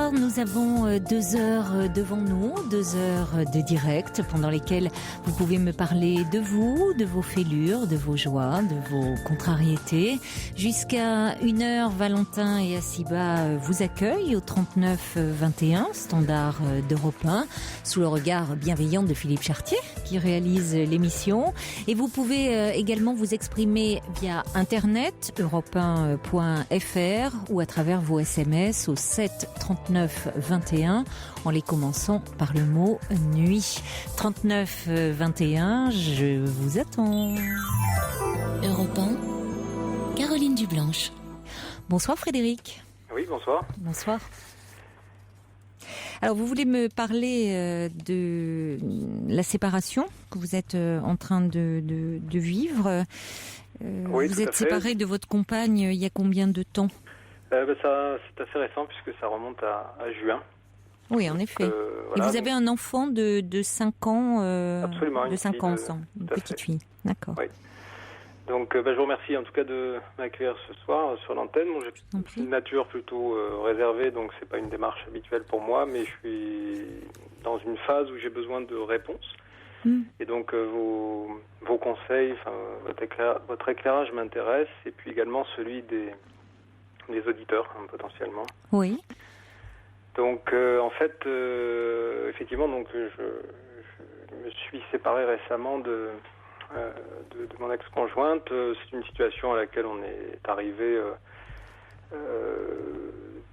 soir, nous avons 2 heures devant nous, 2 heures de direct pendant lesquelles vous pouvez me parler de vous, de vos fêlures, de vos joies, de vos contrariétés. Jusqu'à 1h, Valentin et Assiba vous accueillent au 39 21, standard d'Europe 1, sous le regard bienveillant de Philippe Chartier qui réalise l'émission. Et vous pouvez également vous exprimer via internet, europe1.fr ou à travers vos SMS au 7 39 21 en les commençant par le mot nuit. 39 21, je vous attends. Europe 1, Caroline Dublanche. Bonsoir Frédéric. Oui, bonsoir. Bonsoir. Alors, vous voulez me parler de la séparation que vous êtes en train de vivre. Oui, vous êtes séparé de votre compagne il y a combien de temps ? Ça, c'est assez récent puisque ça remonte à juin. Oui, en effet. Voilà, et vous avez un enfant de 5 ans absolument, de 5 ans ensemble, une petite fille. D'accord. Oui. Donc, je vous remercie en tout cas de m'accueillir ce soir sur l'antenne. Bon, j'ai une nature plutôt réservée, donc c'est pas une démarche habituelle pour moi, mais je suis dans une phase où j'ai besoin de réponses. Et donc, vos conseils, enfin, votre éclairage m'intéresse, et puis également celui des auditeurs, potentiellement. Oui. Donc, en fait, effectivement, donc, je me suis séparé récemment de mon ex-conjointe. C'est une situation à laquelle on est arrivé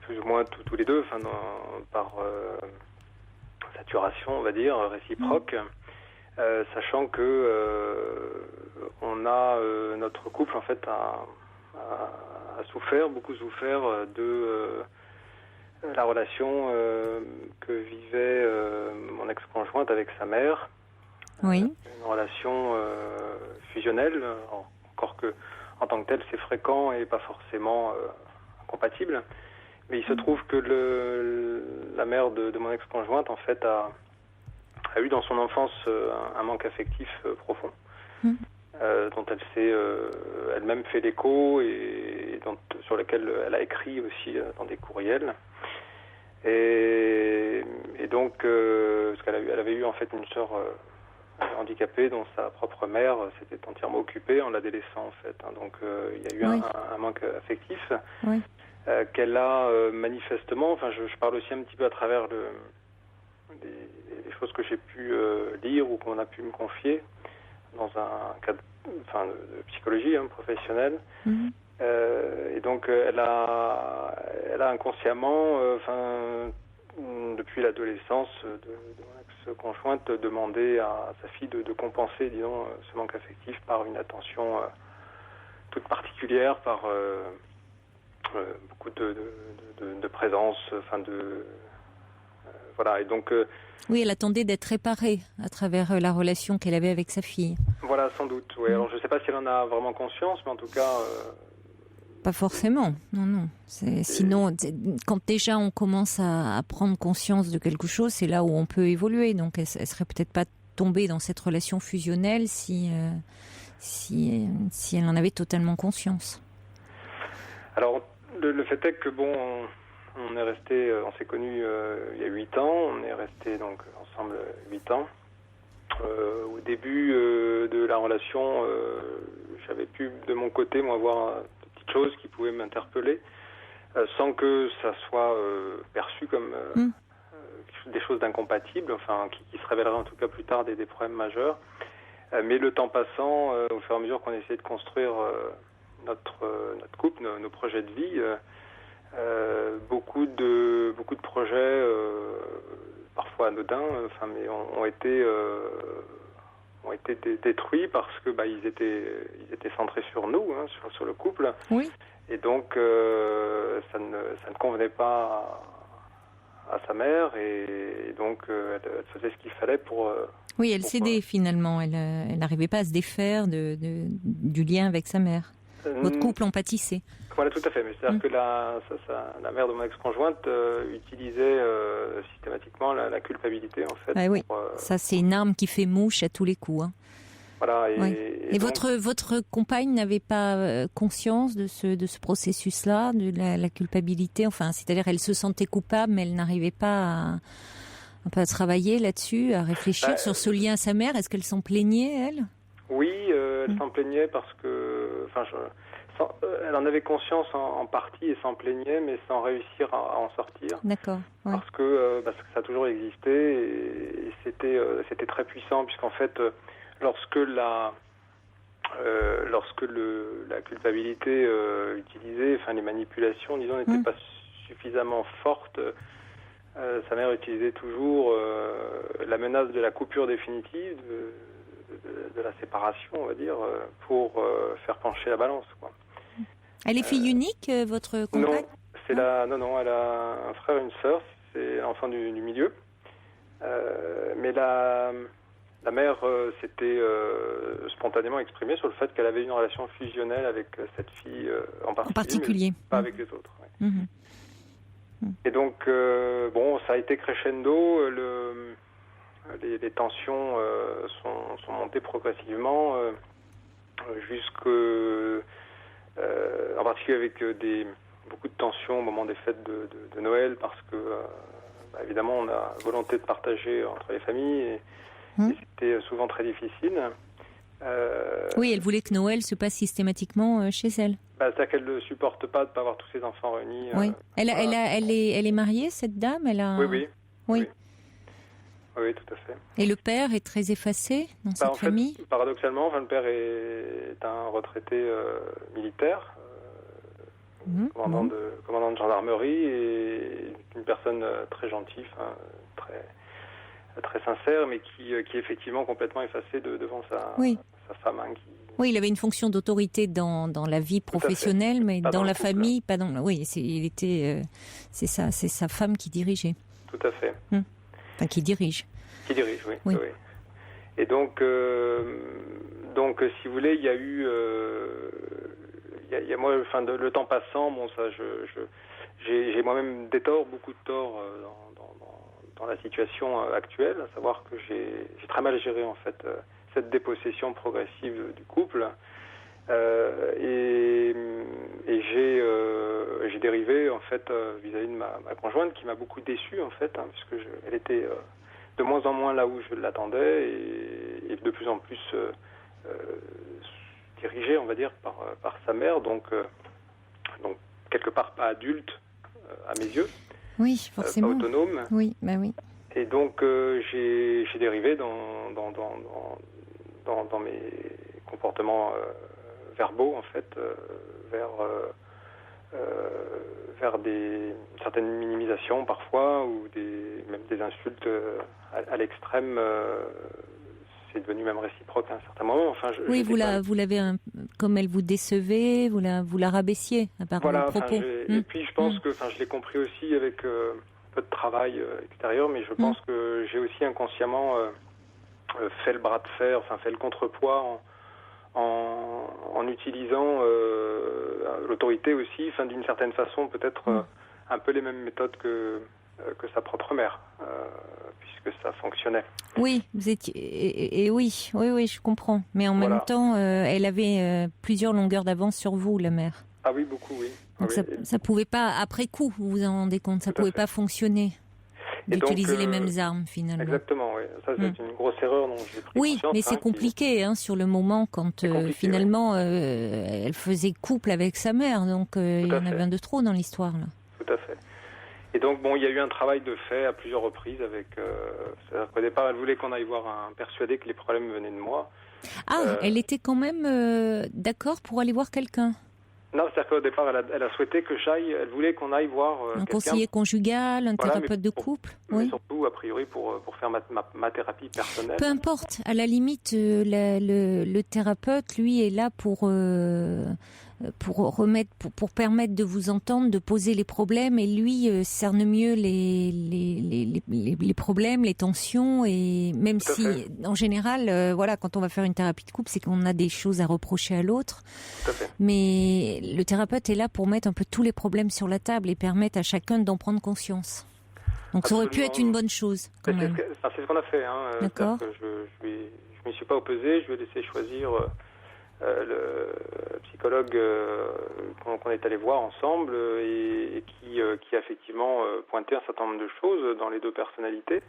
plus ou moins tous les deux, enfin, par saturation, on va dire, réciproque, sachant que on a notre couple en fait a souffert, beaucoup souffert de la relation que vivait mon ex-conjointe avec sa mère. Oui. Une relation fusionnelle, encore que en tant que telle c'est fréquent et pas forcément compatible. Mais il se trouve que la mère de mon ex-conjointe en fait a eu dans son enfance un manque affectif profond, dont elle s'est elle-même fait l'écho et sur lequel elle a écrit aussi dans des courriels. Et donc parce qu'elle avait eu en fait une sœur handicapée dont sa propre mère s'était entièrement occupée en la délaissant en fait. Donc il y a eu un manque affectif qu'elle a manifestement, enfin je parle aussi un petit peu à travers des choses que j'ai pu lire ou qu'on a pu me confier dans un cadre de psychologie professionnelle. Et donc elle a inconsciemment depuis l'adolescence de mon ex-conjointe demandé à sa fille de compenser, disons, ce manque affectif par une attention toute particulière, par beaucoup de présence, voilà. Et donc oui, elle attendait d'être réparée à travers la relation qu'elle avait avec sa fille. Voilà, sans doute. Oui. Alors je ne sais pas si elle en a vraiment conscience, mais en tout cas. Pas forcément, non. Sinon, quand déjà on commence à prendre conscience de quelque chose, c'est là où on peut évoluer. Donc, elle serait peut-être pas tombée dans cette relation fusionnelle si elle en avait totalement conscience. Alors, le fait est que on est resté, on s'est connus il y a 8 ans. On est resté donc ensemble 8 ans. Au début de la relation, j'avais pu de mon côté moi voir choses qui pouvaient m'interpeller sans que ça soit perçu comme des choses d'incompatibles, enfin qui se révéleraient en tout cas plus tard des problèmes majeurs. Mais le temps passant, au fur et à mesure qu'on essayait de construire notre couple, nos projets de vie, beaucoup de projets parfois anodins, mais ont été détruits parce que ils étaient centrés sur nous, sur le couple. Oui. Et donc ça ne convenait pas à sa mère et donc elle faisait ce qu'il fallait pour. Oui, elle cédait finalement. Elle n'arrivait pas à se défaire du lien avec sa mère. Votre couple en pâtissait. Voilà, tout à fait. Mais c'est-à-dire que la mère de mon ex-conjointe utilisait systématiquement la culpabilité, en fait. Ah, oui, ça c'est une arme qui fait mouche à tous les coups. Voilà. Et donc, votre compagne n'avait pas conscience de ce processus-là, de la culpabilité. Enfin, c'est-à-dire, elle se sentait coupable, mais elle n'arrivait pas à travailler là-dessus, à réfléchir sur ce lien à sa mère. Est-ce qu'elle s'en plaignait, elle ? Oui, elle s'en plaignait parce que, elle en avait conscience en partie et s'en plaignait, mais sans réussir à en sortir. D'accord. Ouais. Parce que ça a toujours existé et c'était très puissant, puisqu'en fait, lorsque la culpabilité utilisée, enfin les manipulations, disons, n'étaient pas suffisamment fortes, sa mère utilisait toujours la menace de la coupure définitive, de la séparation, on va dire, pour faire pencher la balance, quoi. Elle est fille unique, votre compagne ? Non, elle a un frère et une sœur, c'est l'enfant du milieu. Mais la mère s'était spontanément exprimée sur le fait qu'elle avait une relation fusionnelle avec cette fille en particulier. Mais pas avec les autres. Ouais. Et donc, ça a été crescendo. Les tensions sont montées progressivement en particulier avec beaucoup de tensions au moment des fêtes de Noël, parce que évidemment on a volonté de partager entre les familles et c'était souvent très difficile. Oui, elle voulait que Noël se passe systématiquement chez elle. C'est-à-dire qu'elle ne supporte pas de ne pas avoir tous ses enfants réunis. Oui. Elle est mariée, cette dame ? Oui, tout à fait. Et le père est très effacé dans cette famille ? Paradoxalement, le père est un retraité militaire, commandant de gendarmerie, et une personne très gentille, très sincère, mais qui est effectivement complètement effacé devant sa femme. Oui, il avait une fonction d'autorité dans la vie professionnelle, mais dans la famille, pas dans. Oui, c'est sa femme qui dirigeait. Tout à fait. Enfin, qui dirige. Qui dirige, oui. Et donc, si vous voulez, il y a eu, moi, le temps passant, j'ai moi-même beaucoup de torts dans la situation actuelle, à savoir que j'ai très mal géré en fait cette dépossession progressive du couple, et j'ai dérivé en fait vis-à-vis de ma conjointe, qui m'a beaucoup déçu en fait, puisque elle était de moins en moins là où je l'attendais, et de plus en plus dirigée, on va dire, par sa mère, donc quelque part pas adulte à mes yeux. Oui, forcément. Pas autonome. Oui, oui. Et donc j'ai dérivé dans mes comportements verbaux en fait, vers une certaine minimisation parfois, ou même des insultes à l'extrême. C'est devenu même réciproque à un certain moment. Vous l'avez, comme elle vous décevait, vous la rabaissiez par vos propos. Et puis je pense que je l'ai compris aussi avec peu de travail extérieur, mais je pense que j'ai aussi inconsciemment fait le bras de fer, fait le contrepoids en utilisant l'autorité aussi, d'une certaine façon peut-être un peu les mêmes méthodes que sa propre mère, puisque ça fonctionnait. Oui, vous étiez, et oui, je comprends. Mais en même temps, elle avait plusieurs longueurs d'avance sur vous, la mère. Ah oui, beaucoup, oui. Donc ça pouvait pas, après coup, vous vous en rendez compte, ça pouvait pas fonctionner d'utiliser les mêmes armes finalement. Exactement, oui. Ça, c'est une grosse erreur dont j'ai pris conscience. Oui, mais c'est compliqué sur le moment quand finalement elle faisait couple avec sa mère, donc il y en avait un de trop dans l'histoire là. Tout à fait. Et donc, il y a eu un travail de fait à plusieurs reprises avec... c'est-à-dire qu'au départ, elle voulait qu'on aille voir persuadée que les problèmes venaient de moi. Elle était quand même d'accord pour aller voir quelqu'un. Non, c'est-à-dire qu'au départ, elle a souhaité que elle voulait qu'on aille voir un conseiller congigal, un thérapeute de couple. Mais surtout, a priori, pour faire ma thérapie personnelle. Peu importe. À la limite, le thérapeute, lui, est là pour permettre de vous entendre, de poser les problèmes, et lui cerne mieux les problèmes, les tensions, et même si en général quand on va faire une thérapie de couple, c'est qu'on a des choses à reprocher à l'autre, mais le thérapeute est là pour mettre un peu tous les problèmes sur la table et permettre à chacun d'en prendre conscience. Donc ça aurait pu être une bonne chose quand même. C'est ce qu'on a fait. D'accord. Je m'y suis pas opposé. Je lui ai laissé choisir le psychologue qu'on est allé voir ensemble et qui a effectivement pointé un certain nombre de choses dans les deux personnalités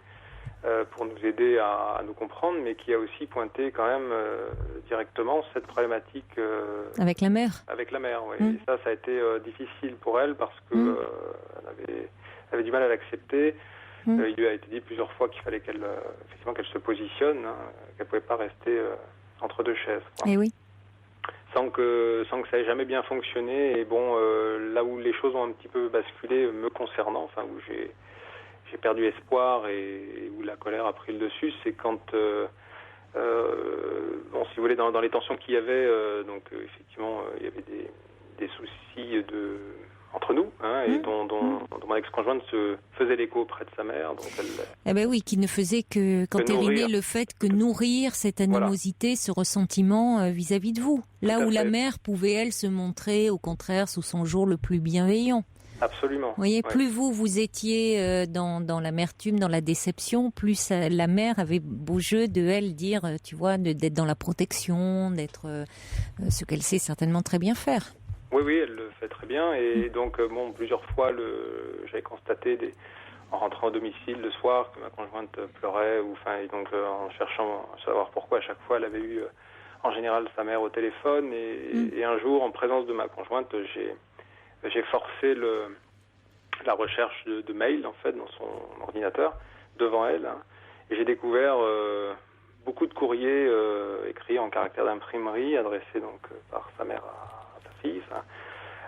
pour nous aider à nous comprendre, mais qui a aussi pointé quand même directement cette problématique avec la mère. Avec la mère, oui. Et ça a été difficile pour elle parce que elle avait du mal à l'accepter. Il lui a été dit plusieurs fois qu'il fallait qu'elle se positionne, qu'elle pouvait pas rester entre deux chaises, quoi. Et oui. Sans que ça ait jamais bien fonctionné. Et bon, là où les choses ont un petit peu basculé me concernant, enfin où j'ai perdu espoir et où la colère a pris le dessus, c'est quand, si vous voulez, dans les tensions qu'il y avait, effectivement, il y avait des soucis entre nous, et dont mon ex-conjointe se faisait l'écho auprès de sa mère. Donc oui, qui ne faisait que qu'entériner le fait que nourrir cette animosité, ce ressentiment vis-à-vis de vous. Là où la mère pouvait, elle, se montrer, au contraire, sous son jour le plus bienveillant. Absolument. Vous voyez, plus vous étiez dans l'amertume, dans la déception, plus la mère avait beau jeu de elle dire, tu vois, d'être dans la protection, d'être ce qu'elle sait certainement très bien faire. Oui, elle le fait très bien. Et donc, plusieurs fois, j'avais constaté en rentrant au domicile le soir que ma conjointe pleurait, en cherchant à savoir pourquoi, à chaque fois, elle avait eu en général sa mère au téléphone. Et un jour, en présence de ma conjointe, j'ai forcé la recherche de mails, en fait, dans son ordinateur, devant elle. Et j'ai découvert beaucoup de courriers écrits en caractère d'imprimerie, adressés donc par sa mère à sa fille,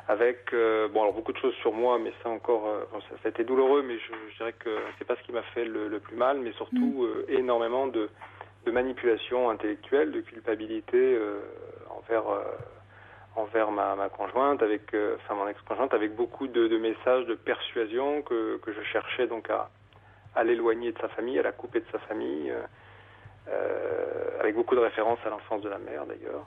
avec beaucoup de choses sur moi, mais ça encore, ça a été douloureux, mais je dirais que c'est pas ce qui m'a fait le plus mal, mais surtout énormément de manipulation intellectuelle, de culpabilité envers ma conjointe, mon ex-conjointe, avec beaucoup de messages de persuasion que je cherchais donc à l'éloigner de sa famille, à la couper de sa famille, avec beaucoup de références à l'enfance de la mère d'ailleurs.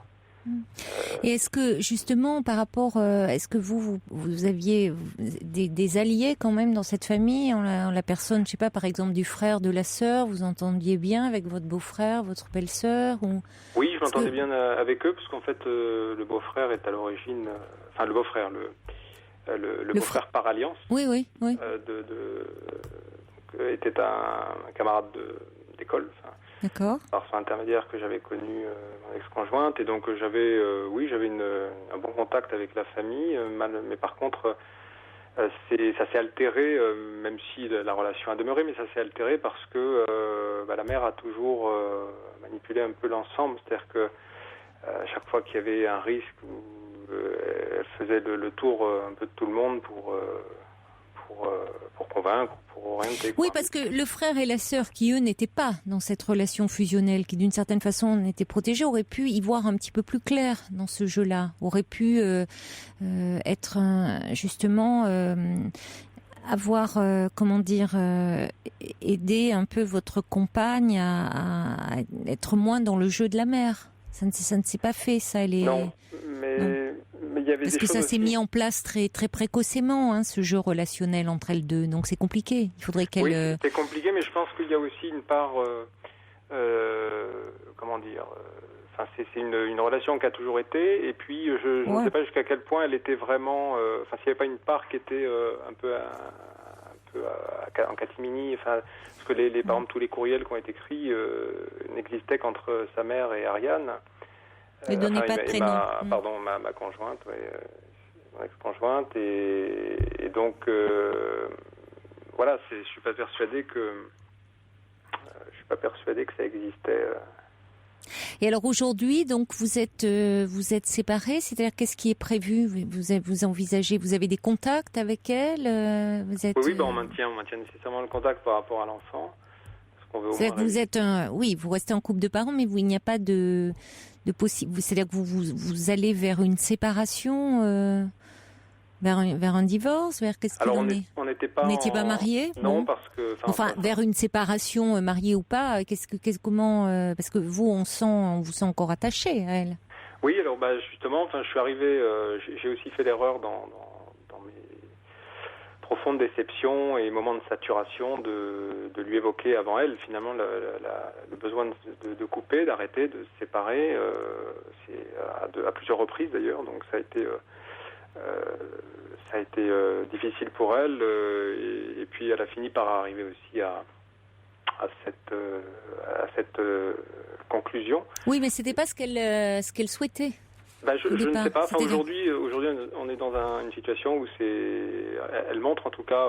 Et est-ce que justement par rapport, est-ce que vous aviez des alliés quand même dans cette famille, en la personne, je sais pas, par exemple du frère, de la sœur, vous entendiez bien avec votre beau-frère, votre belle-sœur ou... Oui, je m'entendais bien avec eux parce qu'en fait le beau-frère est à l'origine, le beau-frère, le beau-frère par alliance. Oui. Était un camarade d'école. D'accord. Par son intermédiaire que j'avais connu mon ex-conjointe, et donc j'avais un bon contact avec la famille, mais par contre ça s'est altéré, même si la relation a demeuré, mais ça s'est altéré parce que la mère a toujours manipulé un peu l'ensemble, c'est-à-dire que à chaque fois qu'il y avait un risque, elle faisait le tour un peu de tout le monde pour convaincre, pour orienter. Oui, parce que le frère et la sœur, qui eux n'étaient pas dans cette relation fusionnelle, qui d'une certaine façon étaient protégés, auraient pu y voir un petit peu plus clair dans ce jeu-là, auraient pu être justement avoir, aider un peu votre compagne à être moins dans le jeu de la mère. Ça ne s'est pas fait, ça. Non, mais il y avait parce que ça s'est mis en place très très précocement, ce jeu relationnel entre elles deux. Donc c'est compliqué. Il faudrait qu'elle. Oui, c'est compliqué, mais je pense qu'il y a aussi une part, c'est une relation qui a toujours été. Et puis je ne sais pas jusqu'à quel point elle était vraiment. S'il n'y avait pas une part qui était un peu en catimini. Parce que par exemple tous les courriels qui ont été écrits n'existaient qu'entre sa mère et Ariane. Ne donnez pas de prénom. Ma conjointe, mon ex-conjointe, et donc je suis pas persuadé que ça existait. Et alors aujourd'hui, donc vous êtes séparés, c'est-à-dire qu'est-ce qui est prévu? Vous envisagez, vous avez des contacts avec elle? Oui, on maintient nécessairement le contact par rapport à l'enfant. C'est-à-dire que vous êtes vous restez en couple de parents, mais il n'y a pas de possible. C'est-à-dire que vous allez vers une séparation, vers un divorce, vers qu'est-ce qu'il en est? On n'était pas. Vous n'étiez pas mariés? Non, parce que. Vers une séparation, mariée ou pas. Parce que on vous sent encore attaché à elle. Oui, alors justement, je suis arrivé. J'ai aussi fait l'erreur dans mes profonde déception et moment de saturation de lui évoquer avant elle finalement le besoin de couper, d'arrêter, de se séparer. C'est à plusieurs reprises d'ailleurs, donc ça a été difficile pour elle et puis elle a fini par arriver aussi à cette conclusion. Oui, mais c'était pas ce qu'elle souhaitait. Je ne sais pas. Enfin, aujourd'hui, on est dans une situation où elle montre en tout cas,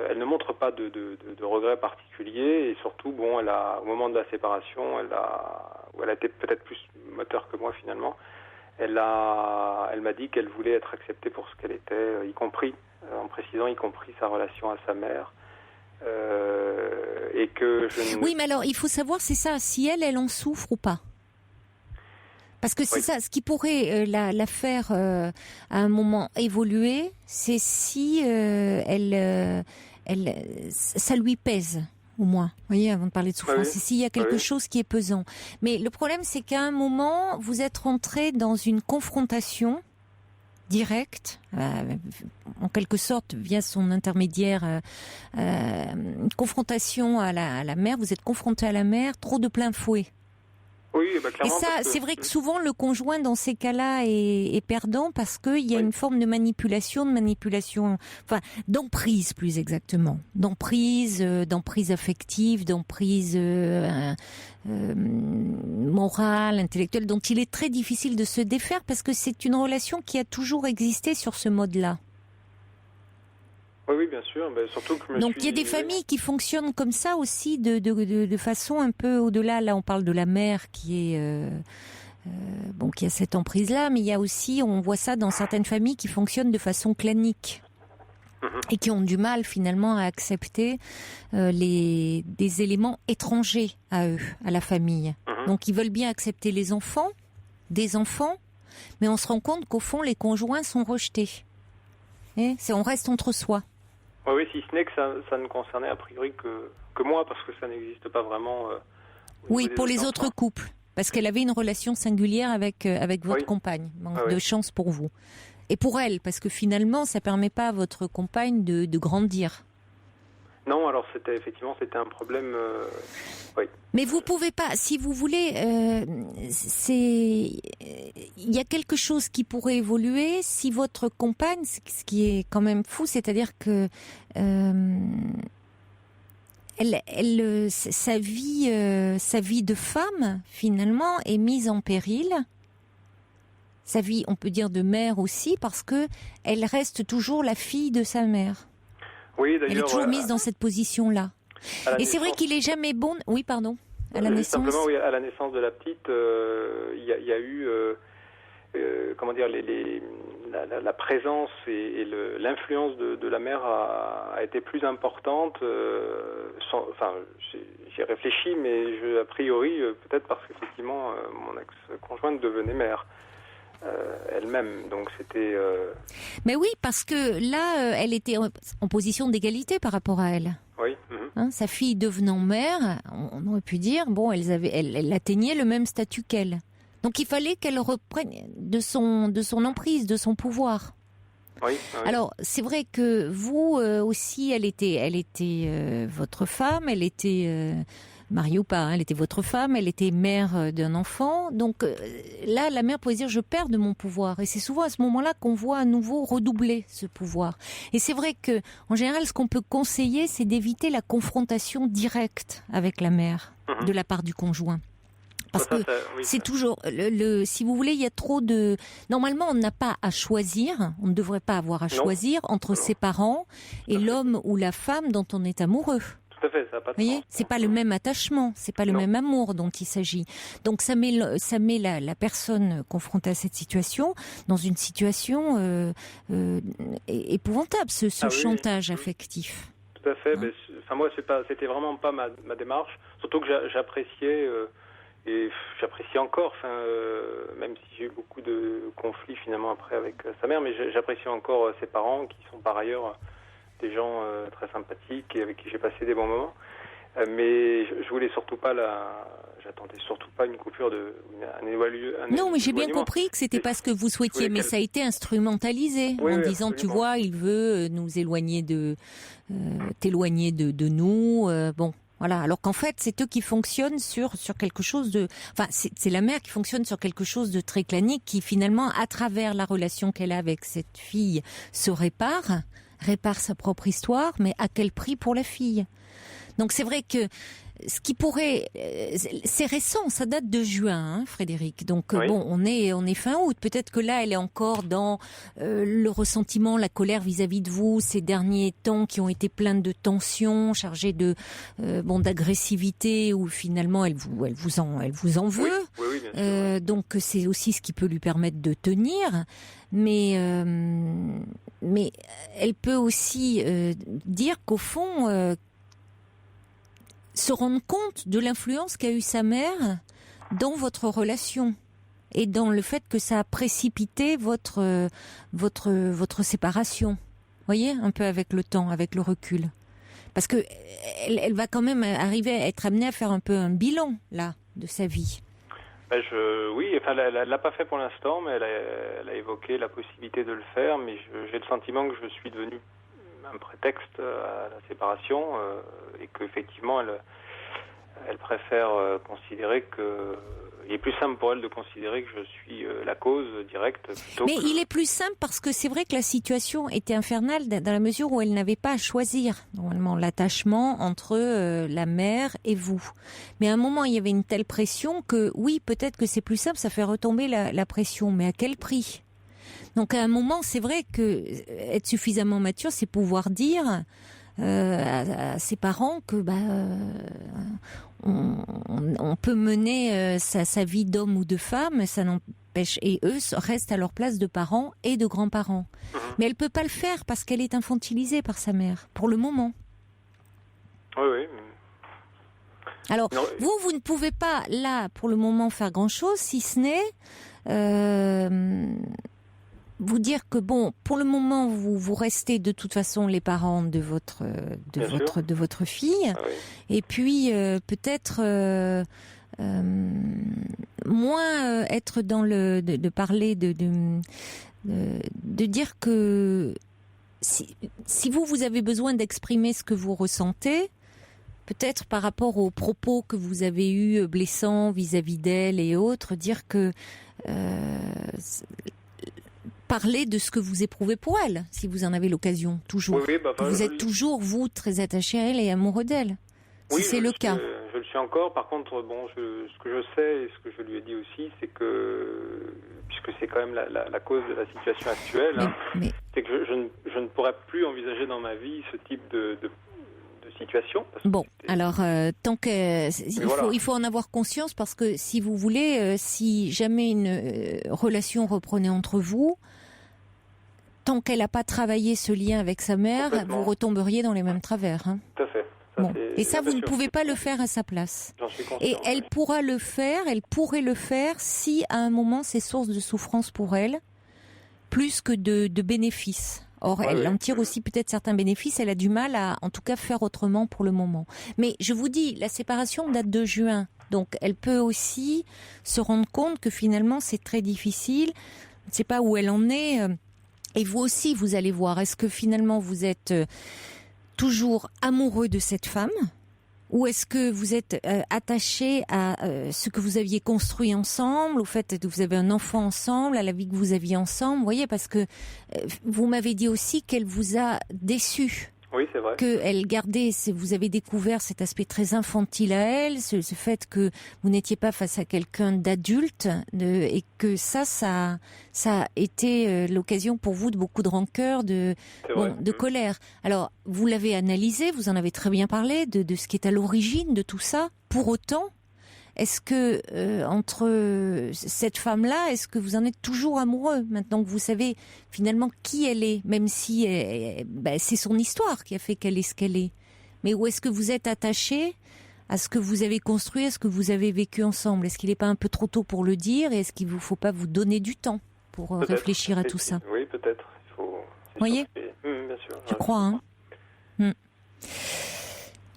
elle ne montre pas de regrets particuliers et surtout, au moment de la séparation, elle a été peut-être plus moteur que moi finalement. Elle m'a dit qu'elle voulait être acceptée pour ce qu'elle était, y compris, en précisant, y compris sa relation à sa mère. Et que Oui, mais alors, il faut savoir, c'est ça, si elle en souffre ou pas. Parce que c'est ça, ce qui pourrait la faire à un moment évoluer, c'est si ça lui pèse. Au moins, vous voyez, avant de parler de souffrance, c'est s'il y a quelque chose qui est pesant. Mais le problème, c'est qu'à un moment, vous êtes rentré dans une confrontation directe, en quelque sorte, via son intermédiaire, une confrontation à la mère. Vous êtes confronté à la mère, trop de plein fouet. Oui, et ça, c'est vrai que souvent le conjoint dans ces cas-là est perdant parce qu'il y a une forme de manipulation, enfin d'emprise plus exactement, d'emprise affective, d'emprise morale, intellectuelle, dont il est très difficile de se défaire parce que c'est une relation qui a toujours existé sur ce mode-là. Oui, bien sûr. Surtout que donc il y a des familles qui fonctionnent comme ça aussi, de façon un peu au-delà. Là, on parle de la mère qui est qui a cette emprise-là, mais il y a aussi, on voit ça dans certaines familles qui fonctionnent de façon clanique et qui ont du mal finalement à accepter des éléments étrangers à eux, à la famille. Donc ils veulent bien accepter des enfants, mais on se rend compte qu'au fond les conjoints sont rejetés. On reste entre soi. Oui, si ce n'est que ça ne concernait a priori que moi, parce que ça n'existe pas vraiment. Oui, pour les autres couples, parce qu'elle avait une relation singulière avec votre compagne. Manque de chance pour vous. Et pour elle, parce que finalement, ça permet pas à votre compagne de grandir. Non, alors c'était un problème. Oui. Mais vous pouvez pas, si vous voulez, il y a quelque chose qui pourrait évoluer si votre compagne, ce qui est quand même fou, c'est-à-dire que sa vie de femme finalement est mise en péril. Sa vie, on peut dire de mère aussi, parce que elle reste toujours la fille de sa mère. Oui, d'ailleurs. Elle est toujours mise dans cette position-là. Et c'est vrai qu'il est jamais bon. Oui, pardon. À la naissance. Simplement, oui, à la naissance de la petite, il y a eu, comment dire, la présence et l'influence de la mère a été plus importante. J'ai réfléchi, mais a priori, peut-être parce qu'effectivement, mon ex-conjointe devenait mère. Elle-même, donc c'était. Mais oui, parce que là, elle était en position d'égalité par rapport à elle. Oui. Sa fille devenant mère, on aurait pu dire, elle atteignait le même statut qu'elle. Donc il fallait qu'elle reprenne de son emprise, de son pouvoir. Oui. Alors c'est vrai que vous aussi, elle était votre femme, elle était mariée ou pas, elle était votre femme, elle était mère d'un enfant. Donc là, la mère pourrait dire je perds de mon pouvoir. Et c'est souvent à ce moment-là qu'on voit à nouveau redoubler ce pouvoir. Et c'est vrai que en général, ce qu'on peut conseiller, c'est d'éviter la confrontation directe avec la mère de la part du conjoint. Parce que c'est toujours si vous voulez, il y a trop de. Normalement, on n'a pas à choisir. On ne devrait pas avoir à choisir entre ses parents et l'homme ou la femme dont on est amoureux. Tout à fait, ça n'a pas de sens. C'est pas le même attachement, c'est pas le même amour dont il s'agit. Donc ça met la personne confrontée à cette situation dans une situation épouvantable, ce chantage affectif. Tout à fait. Moi, c'était vraiment pas ma démarche. Surtout que j'appréciais. Et j'apprécie encore, même si j'ai eu beaucoup de conflits finalement après avec sa mère, mais j'apprécie encore ses parents qui sont par ailleurs des gens très sympathiques et avec qui j'ai passé des bons moments. Mais je voulais surtout pas j'attendais surtout pas une coupure Non, mais j'ai bien compris que c'était pas ce que vous souhaitiez, mais ça a été instrumentalisé en disant, absolument. tu vois, il veut nous éloigner t'éloigner de nous. Bon, voilà. Alors qu'en fait, c'est eux qui fonctionnent sur quelque chose de. Enfin, c'est la mère qui fonctionne sur quelque chose de très clanique, qui finalement, à travers la relation qu'elle a avec cette fille, se répare sa propre histoire, mais à quel prix pour la fille? Donc c'est vrai que ce qui pourrait, c'est récent, ça date de juin, hein, Frédéric. Donc oui. bon, on est fin août. Peut-être que là, elle est encore dans le ressentiment, la colère vis-à-vis de vous ces derniers temps qui ont été pleins de tensions, chargés de d'agressivité, où finalement elle vous en veut. Oui, bien sûr. Donc c'est aussi ce qui peut lui permettre de tenir. Mais elle peut aussi dire qu'au fond. Se rendre compte de l'influence qu'a eu sa mère dans votre relation et dans le fait que ça a précipité votre séparation. Voyez, un peu avec le temps, avec le recul. Parce que elle va quand même arriver à être amenée à faire un peu un bilan, là, de sa vie. Oui, enfin, elle l'a pas fait pour l'instant, mais elle a évoqué la possibilité de le faire, mais j'ai le sentiment que je suis devenu un prétexte à la séparation et qu'effectivement elle préfère considérer que il est plus simple pour elle de considérer que je suis la cause directe plutôt mais il est plus simple parce que c'est vrai que la situation était infernale dans la mesure où elle n'avait pas à choisir normalement l'attachement entre la mère et vous. Mais à un moment il y avait une telle pression que oui, peut-être que c'est plus simple, ça fait retomber la pression, mais à quel prix? Donc à un moment, c'est vrai que être suffisamment mature, c'est pouvoir dire à ses parents que on peut mener sa vie d'homme ou de femme, ça n'empêche, et eux restent à leur place de parents et de grands-parents. Mais elle peut pas le faire parce qu'elle est infantilisée par sa mère, pour le moment. Oui. Alors, non, vous ne pouvez pas, là, pour le moment, faire grand-chose, si ce n'est... vous dire que bon, pour le moment, vous restez de toute façon les parents de votre fille, oui. Et puis peut-être moins être dans de parler de dire que si vous avez besoin d'exprimer ce que vous ressentez, peut-être par rapport aux propos que vous avez eus blessants vis-à-vis d'elle et autres, dire que parler de ce que vous éprouvez pour elle, si vous en avez l'occasion, toujours. Oui, vous êtes toujours, vous, très attaché à elle et amoureux d'elle. Oui, si c'est le cas. Je le suis encore. Par contre, ce que je sais et ce que je lui ai dit aussi, c'est que, puisque c'est quand même la cause de la situation actuelle, c'est que je ne pourrais plus envisager dans ma vie ce type de situation. Bon, alors, tant que il faut en avoir conscience parce que si vous voulez, si jamais une relation reprenait entre vous, tant qu'elle n'a pas travaillé ce lien avec sa mère, vous retomberiez dans les mêmes travers. Hein. Tout à fait. Bon. Et ça, vous ne pouvez pas le faire à sa place. J'en suis conscient, et elle pourrait le faire si, à un moment, c'est source de souffrance pour elle, plus que de bénéfices. Or, elle en tire aussi peut-être certains bénéfices. Elle a du mal à, en tout cas, faire autrement pour le moment. Mais je vous dis, la séparation date de juin. Donc, elle peut aussi se rendre compte que finalement, c'est très difficile. Je ne sais pas où elle en est. Et vous aussi, vous allez voir. Est-ce que finalement, vous êtes toujours amoureux de cette femme ? Ou est-ce que vous êtes attaché à ce que vous aviez construit ensemble, au fait que vous avez un enfant ensemble, à la vie que vous aviez ensemble, vous voyez, parce que vous m'avez dit aussi qu'elle vous a déçu. Oui, c'est vrai. Qu'elle gardait, vous avez découvert cet aspect très infantile à elle, ce fait que vous n'étiez pas face à quelqu'un d'adulte, et que ça a été l'occasion pour vous de beaucoup de rancœur, de colère. Alors, vous l'avez analysé, vous en avez très bien parlé, de ce qui est à l'origine de tout ça. Pour autant, est-ce que entre cette femme-là, est-ce que vous en êtes toujours amoureux maintenant que vous savez finalement qui elle est, même si c'est son histoire qui a fait qu'elle est ce qu'elle est. Mais où est-ce que vous êtes attaché à ce que vous avez construit, à ce que vous avez vécu ensemble? Est-ce qu'il n'est pas un peu trop tôt pour le dire et est-ce qu'il ne faut pas vous donner du temps pour réfléchir à tout ça? Oui, peut-être. Vous voyez? Bien sûr. Je crois.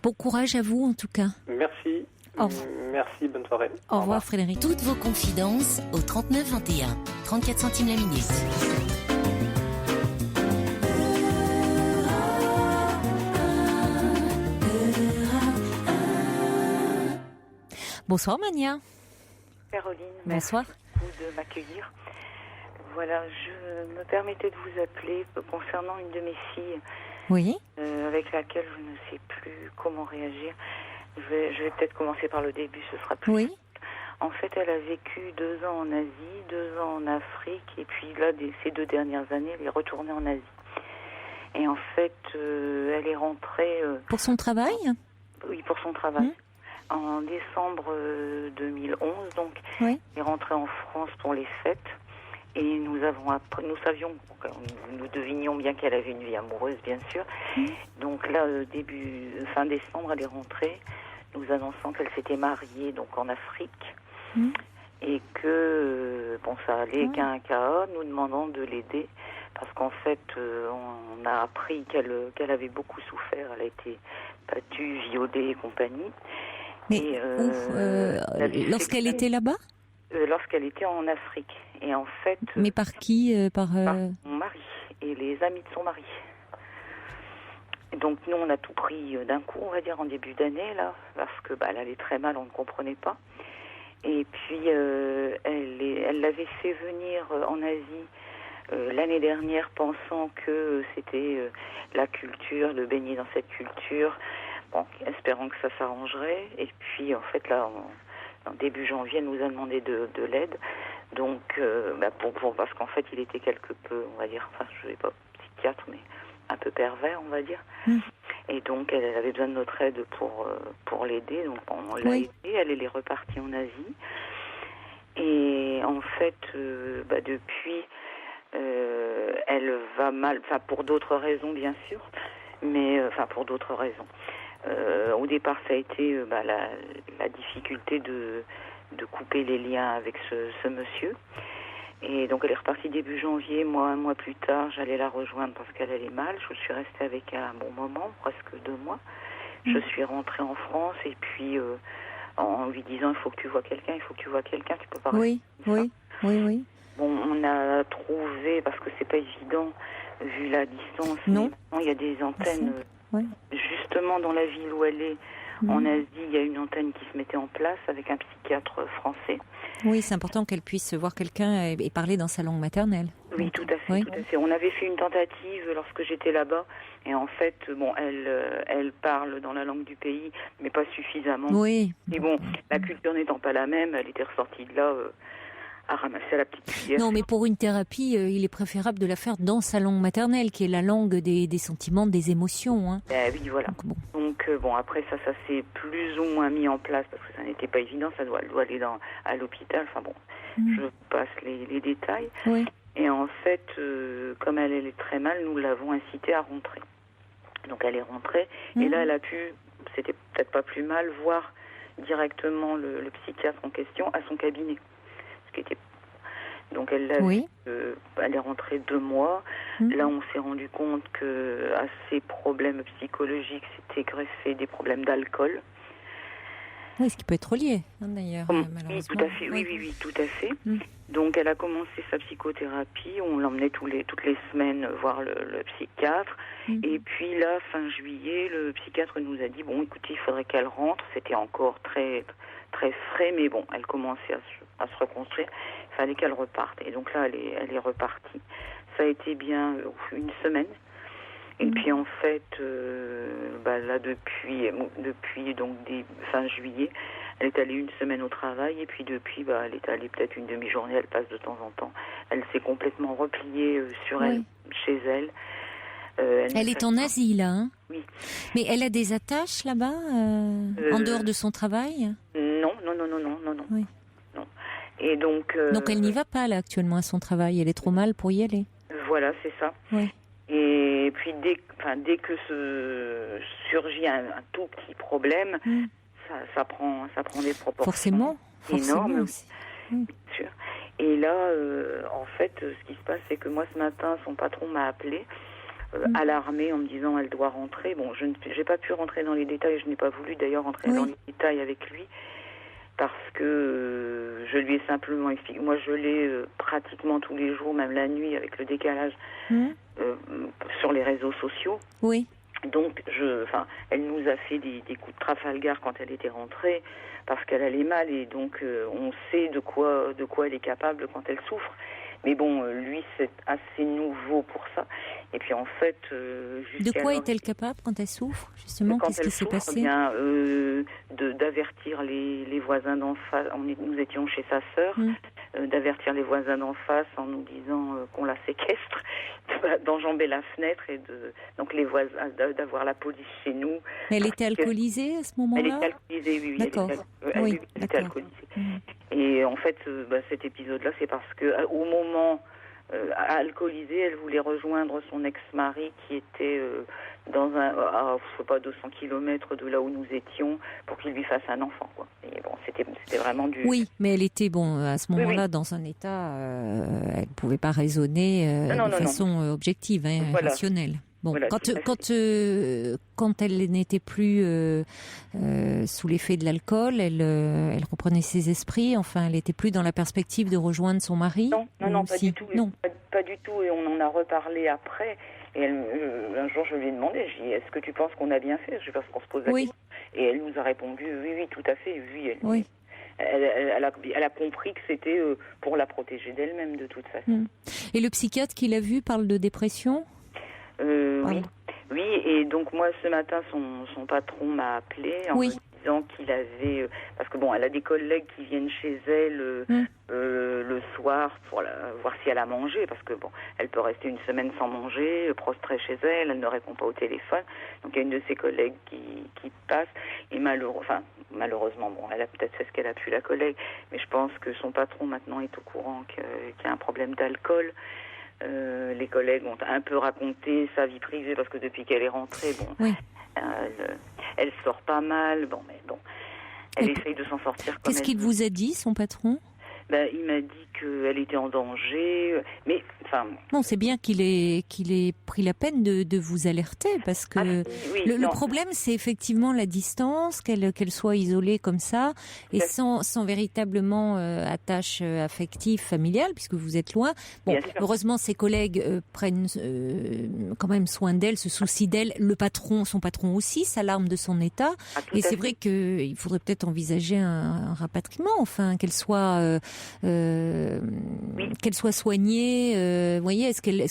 Bon courage à vous en tout cas. Merci. Merci, bonne soirée. Au revoir Frédéric. Toutes vos confidences au 39 21, 34 centimes la minute. Bonsoir Mania. Caroline, bonsoir. Merci de m'accueillir. Voilà, je me permettais de vous appeler concernant une de mes filles. Oui. Avec laquelle je ne sais plus comment réagir. Je vais peut-être commencer par le début, ce sera plus simple. En fait, elle a vécu 2 ans en Asie, 2 ans en Afrique, et puis là, ces 2 dernières années, elle est retournée en Asie. Et en fait, elle est rentrée... Pour son travail ? Oui, pour son travail. En décembre 2011, donc, elle est rentrée en France pour les fêtes. Et nous savions, nous devinions bien qu'elle avait une vie amoureuse, bien sûr. Donc là, fin décembre, elle est rentrée, nous annonçant qu'elle s'était mariée donc en Afrique et que ça allait qu'à un cas, nous demandant de l'aider parce qu'en fait, on a appris qu'elle avait beaucoup souffert. Elle a été battue, violée et compagnie. Mais lorsqu'elle était là-bas ? Lorsqu'elle était en Afrique. Et en fait... Mais par qui par son mari et les amis de son mari. Et donc nous, on a tout pris d'un coup, on va dire, en début d'année, là, parce que elle allait très mal, on ne comprenait pas. Et puis, elle l'avait fait venir en Asie l'année dernière, pensant que c'était la culture, de baigner dans cette culture, espérant que ça s'arrangerait. Et puis, en fait, là... En début janvier, elle nous a demandé de l'aide. Donc, parce qu'en fait, il était quelque peu, on va dire, je ne vais pas psychiatre, mais un peu pervers, on va dire. Et donc, elle avait besoin de notre aide pour l'aider. Donc, on l'a aidée. Elle est repartie en Asie. Et en fait, depuis, elle va mal, pour d'autres raisons, bien sûr, mais pour d'autres raisons. Au départ, ça a été la difficulté de couper les liens avec ce monsieur. Et donc, elle est repartie début janvier. Moi, un mois plus tard, j'allais la rejoindre parce qu'elle allait mal. Je suis restée avec elle un bon moment, presque 2 mois. Je suis rentrée en France et puis en lui disant, il faut que tu vois quelqu'un, tu peux pas rester comme ça. Oui. Bon, on a trouvé, parce que c'est pas évident, vu la distance, non. Mais il y a des antennes... Justement, dans la ville où elle est, en Asie, il y a une antenne qui se mettait en place avec un psychiatre français. Oui, c'est important qu'elle puisse voir quelqu'un et parler dans sa langue maternelle. Oui, tout à fait. On avait fait une tentative lorsque j'étais là-bas. Et en fait, elle parle dans la langue du pays, mais pas suffisamment. Oui. Et la culture n'étant pas la même, elle était ressortie de là... à ramasser la petite cuillère. Non, mais pour une thérapie, il est préférable de la faire dans sa langue maternelle, qui est la langue des sentiments, des émotions. Oui, voilà. Donc, après, ça s'est plus ou moins mis en place, parce que ça n'était pas évident, elle doit aller à l'hôpital. Je passe les détails. Oui. Et en fait, comme elle est très mal, nous l'avons incitée à rentrer. Donc, elle est rentrée, et là, elle a pu, c'était peut-être pas plus mal, voir directement le psychiatre en question à son cabinet. Donc elle est rentrée 2 mois. Là, on s'est rendu compte que à ses problèmes psychologiques, s'étaient greffés des problèmes d'alcool. Oui, ce qui peut être lié, d'ailleurs, malheureusement. Oui, tout à fait. Oui, tout à fait. Donc, elle a commencé sa psychothérapie. On l'emmenait toutes les semaines voir le psychiatre. Et puis là, fin juillet, le psychiatre nous a dit, écoutez, il faudrait qu'elle rentre. C'était encore très, très frais, mais elle commençait à se reconstruire. Il fallait qu'elle reparte. Et donc là, elle est repartie. Ça a été bien 1 semaine. Et puis en fait, là depuis donc fin juillet, elle est allée 1 semaine au travail et puis depuis, elle est allée peut-être une demi-journée. Elle passe de temps en temps. Elle s'est complètement repliée sur elle, chez elle. Elle est en Asie là, hein ? Oui. Mais elle a des attaches là-bas, en dehors de son travail ? Non. Oui. Non. Et donc. Donc elle n'y va pas là actuellement à son travail. Elle est trop mal pour y aller. Voilà, c'est ça. Oui. Et puis dès que surgit un tout petit problème, ça prend des proportions énormes. Aussi. Bien sûr. Et là, en fait, ce qui se passe, c'est que moi ce matin, son patron m'a appelé alarmée en me disant elle doit rentrer. Bon, je n'ai pas pu rentrer dans les détails, je n'ai pas voulu d'ailleurs rentrer dans les détails avec lui, parce que je lui ai simplement expliqué. Moi, je l'ai pratiquement tous les jours, même la nuit, avec le décalage sur les réseaux sociaux. Oui. Donc, elle nous a fait des coups de Trafalgar quand elle était rentrée, parce qu'elle allait mal, et donc on sait de quoi elle est capable quand elle souffre. Mais bon, lui, c'est assez nouveau pour ça. Et puis en fait... de quoi est-elle capable quand elle souffre, justement? Qu'est-ce qui s'est passé? D'avertir les voisins d'en face. Nous étions chez sa sœur, d'avertir les voisins d'en face en nous disant qu'on la séquestre, d'enjamber la fenêtre et donc les voisins, d'avoir la police chez nous. Mais elle était alcoolisée à ce moment-là? Elle était alcoolisée, oui. D'accord. Elle était alcoolisée. Et en fait, cet épisode-là, c'est parce que au moment alcoolisée, elle voulait rejoindre son ex-mari qui était dans à 200 km de là où nous étions pour qu'il lui fasse un enfant, quoi. Et bon, c'était vraiment du... Oui, mais elle était, à ce moment-là, dans un état... elle ne pouvait pas raisonner de façon objective, rationnelle. Bon, voilà, quand elle n'était plus sous l'effet de l'alcool, elle reprenait ses esprits. Enfin, elle n'était plus dans la perspective de rejoindre son mari. Non, pas du tout. Non. Pas du tout. Et on en a reparlé après. Et un jour, je lui ai demandé, j'ai dit, est-ce que tu penses qu'on a bien fait? Je pense qu'on se pose la question. Et elle nous a répondu, oui, tout à fait. Oui. Elle a compris que c'était pour la protéger d'elle-même, de toute façon. Et le psychiatre qui l'a vue parle de dépression? Oui, et donc moi ce matin son patron m'a appelé en me disant qu'il avait, parce que elle a des collègues qui viennent chez elle le soir pour voir si elle a mangé, parce que elle peut rester une semaine sans manger, prostrée chez elle, elle ne répond pas au téléphone, donc il y a une de ses collègues qui passe, et malheureusement, elle a peut-être fait ce qu'elle a pu, la collègue, mais je pense que son patron maintenant est au courant qu'il y a un problème d'alcool. Les collègues ont un peu raconté sa vie privée parce que depuis qu'elle est rentrée, elle sort pas mal. Elle essaye de s'en sortir. Qu'est-ce qu'il vous a dit, son patron? Il m'a dit qu'elle était en danger, mais non, c'est bien qu'il ait pris la peine de vous alerter, parce que le problème, c'est effectivement la distance, qu'elle soit isolée comme ça, et sans véritablement attache affective, familiale, puisque vous êtes loin. Heureusement, ses collègues prennent quand même soin d'elle, se soucient d'elle. Son patron aussi, s'alarme de son état. Et c'est vrai qu'il faudrait peut-être envisager un rapatriement, qu'elle soit soignée. Vous voyez, est-ce qu'elle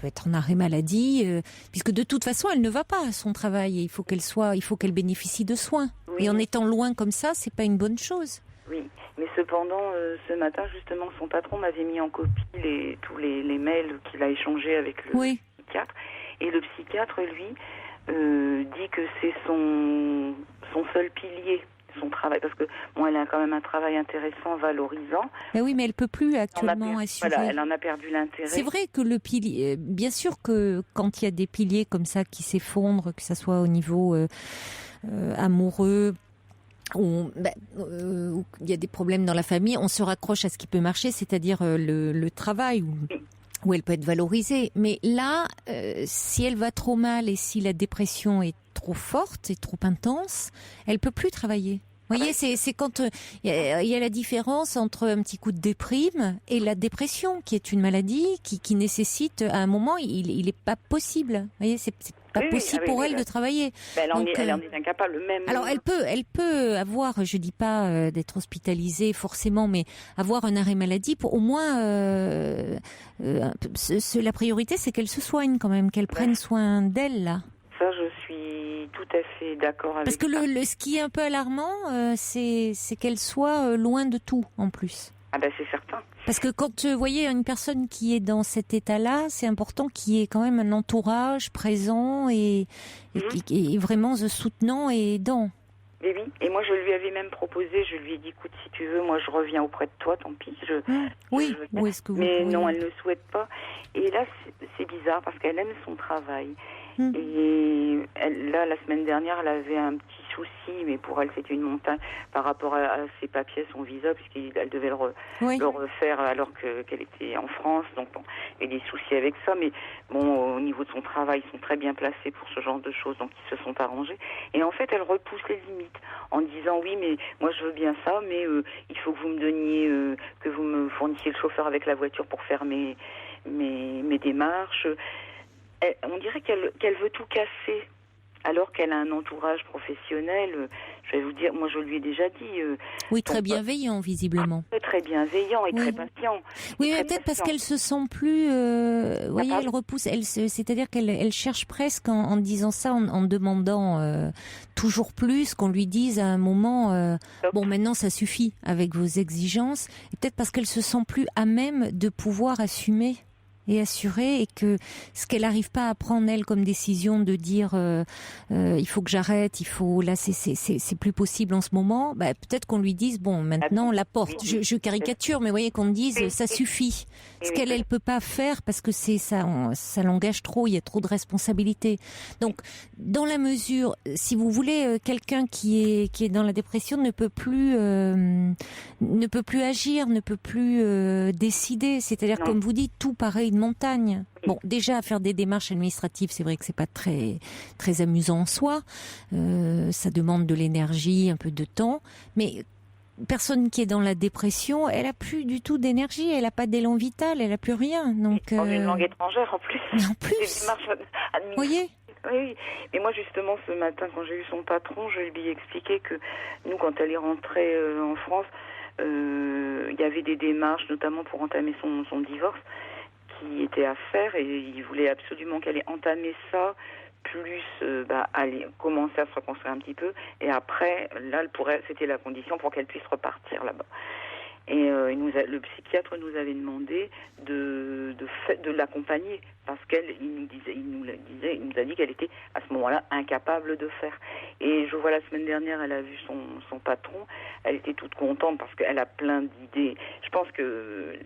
peut être en arrêt maladie, puisque de toute façon elle ne va pas à son travail et il faut qu'elle bénéficie de soins. Et en étant loin comme ça, c'est pas une bonne chose. Oui, mais cependant, ce matin justement, son patron m'avait mis en copie tous les mails qu'il a échangés avec le psychiatre, et le psychiatre lui dit que c'est son seul pilier. Son travail, parce que elle a quand même un travail intéressant, valorisant. Mais oui, mais elle peut plus actuellement assurer. Voilà, elle en a perdu l'intérêt. C'est vrai que le pilier, bien sûr que quand il y a des piliers comme ça qui s'effondrent, que ça soit au niveau amoureux, où il y a des problèmes dans la famille, on se raccroche à ce qui peut marcher, c'est-à-dire le travail où elle peut être valorisée. Mais là, si elle va trop mal et si la dépression est trop forte et trop intense, elle peut plus travailler. Vous voyez, c'est quand il y a la différence entre un petit coup de déprime et la dépression, qui est une maladie qui nécessite, à un moment, il est pas possible. Vous voyez, c'est pas possible pour elle de travailler. Elle en est incapable même. Alors elle peut avoir, je dis pas d'être hospitalisée forcément, mais avoir un arrêt maladie pour au moins la priorité, c'est qu'elle se soigne quand même, qu'elle prenne soin d'elle là. Ça, je suis tout à fait d'accord avec. Parce que ce qui est un peu alarmant, c'est qu'elle soit loin de tout en plus. Ah c'est certain. Parce que quand vous voyez une personne qui est dans cet état-là, c'est important qu'il y ait quand même un entourage présent et vraiment soutenant et aidant. Et oui, et moi je lui avais même proposé, je lui ai dit, écoute, si tu veux, moi je reviens auprès de toi, tant pis. Où est-ce que vous Mais non, elle ne souhaite pas. Et là, c'est bizarre parce qu'elle aime son travail. Et là, la semaine dernière, elle avait un petit souci, mais pour elle, c'était une montagne par rapport à ses papiers, son visa, puisqu'elle devait le refaire alors qu'elle était en France. Donc, bon, il y a des soucis avec ça. Mais bon, au niveau de son travail, ils sont très bien placés pour ce genre de choses, donc ils se sont arrangés. Et en fait, elle repousse les limites en disant oui, mais moi, je veux bien ça, mais il faut que vous me donniez, que vous me fournissiez le chauffeur avec la voiture pour faire mes démarches. On dirait qu'elle veut tout casser, alors qu'elle a un entourage professionnel. Je vais vous dire, moi je lui ai déjà dit. Oui, très bienveillant, visiblement. Très bienveillant et très patient. Oui, mais peut-être parce qu'elle se sent plus. Vous voyez, elle repousse. C'est-à-dire qu'elle cherche presque en disant ça, en demandant toujours plus, qu'on lui dise à un moment. Bon, maintenant ça suffit avec vos exigences. Et peut-être parce qu'elle se sent plus à même de pouvoir assumer et assurer, et que ce qu'elle n'arrive pas à prendre elle comme décision de dire il faut que j'arrête, il faut là c'est plus possible en ce moment, bah, peut-être qu'on lui dise bon maintenant la porte, je caricature, mais vous voyez, qu'on dise ça suffit, ce qu'elle elle peut pas faire parce que c'est ça l'engage trop, il y a trop de responsabilités. Donc dans la mesure, si vous voulez, quelqu'un qui est dans la dépression ne peut plus agir, ne peut plus décider, c'est-à-dire comme vous dites, tout paraît une montagne. Bon, déjà, faire des démarches administratives, c'est vrai que c'est pas très très amusant en soi. Ça demande de l'énergie, un peu de temps. Mais personne qui est dans la dépression, elle a plus du tout d'énergie, elle a pas d'élan vital, elle a plus rien. Donc une langue étrangère en plus. Mais en plus. Des démarches administratives. Vous voyez. Oui, mais moi justement ce matin quand j'ai eu son patron, je lui ai expliqué que nous, quand elle est rentrée en France, il y avait des démarches, notamment pour entamer son divorce, qui était à faire, et il voulait absolument qu'elle ait entamé ça, plus aller commencer à se reconstruire un petit peu, et après là c'était la condition pour qu'elle puisse repartir là-bas. Et le psychiatre nous avait demandé de l'accompagner, parce il nous a dit qu'elle était à ce moment-là incapable de faire. Et je vois la semaine dernière, elle a vu son patron, elle était toute contente parce qu'elle a plein d'idées. Je pense que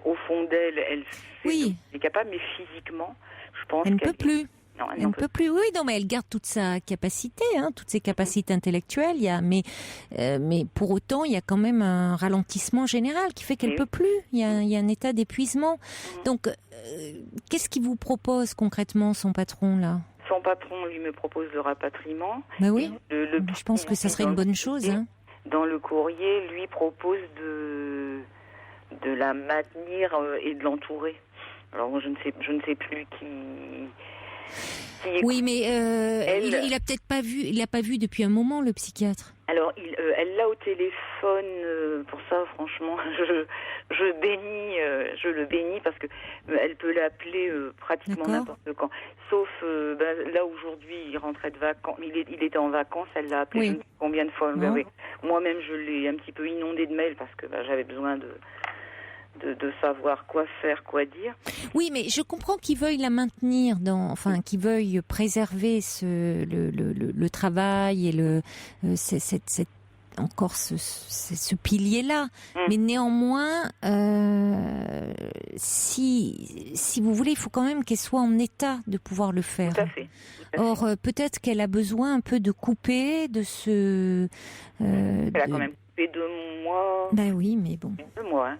au fond d'elle, elle est capable, mais physiquement, je pense elle ne peut plus. Non, elle ne peut plus. Oui, non, mais elle garde toute sa capacité, toutes ses capacités intellectuelles. Mais pour autant, il y a quand même un ralentissement général qui fait qu'elle peut plus. Il y a un état d'épuisement. Donc, qu'est-ce qu'il vous propose concrètement, son patron là ? Son patron, lui, me propose le rapatriement. Ben oui. Je pense que ça serait une bonne chose. Dans le courrier, lui propose de la maintenir et de l'entourer. Alors moi, je ne sais plus qui. Oui, mais il a peut-être pas vu. Il l'a pas vu depuis un moment, le psychiatre. Alors, elle l'a au téléphone. Pour ça, franchement, je le bénis parce que elle peut l'appeler pratiquement n'importe quand. Sauf là aujourd'hui, il rentrait de vacances. Il était en vacances. Elle l'a appelé je ne sais combien de fois. Moi-même, je l'ai un petit peu inondé de mails parce que j'avais besoin de savoir quoi faire, quoi dire. Oui, mais je comprends qu'ils veuillent la maintenir qu'ils veuillent préserver le travail et encore ce pilier-là. Mais néanmoins, si vous voulez, il faut quand même qu'elle soit en état de pouvoir le faire. Tout à fait. Or, peut-être qu'elle a besoin un peu de couper, de se... elle a quand même coupé 2 mois. Ben oui, mais bon. 2 mois,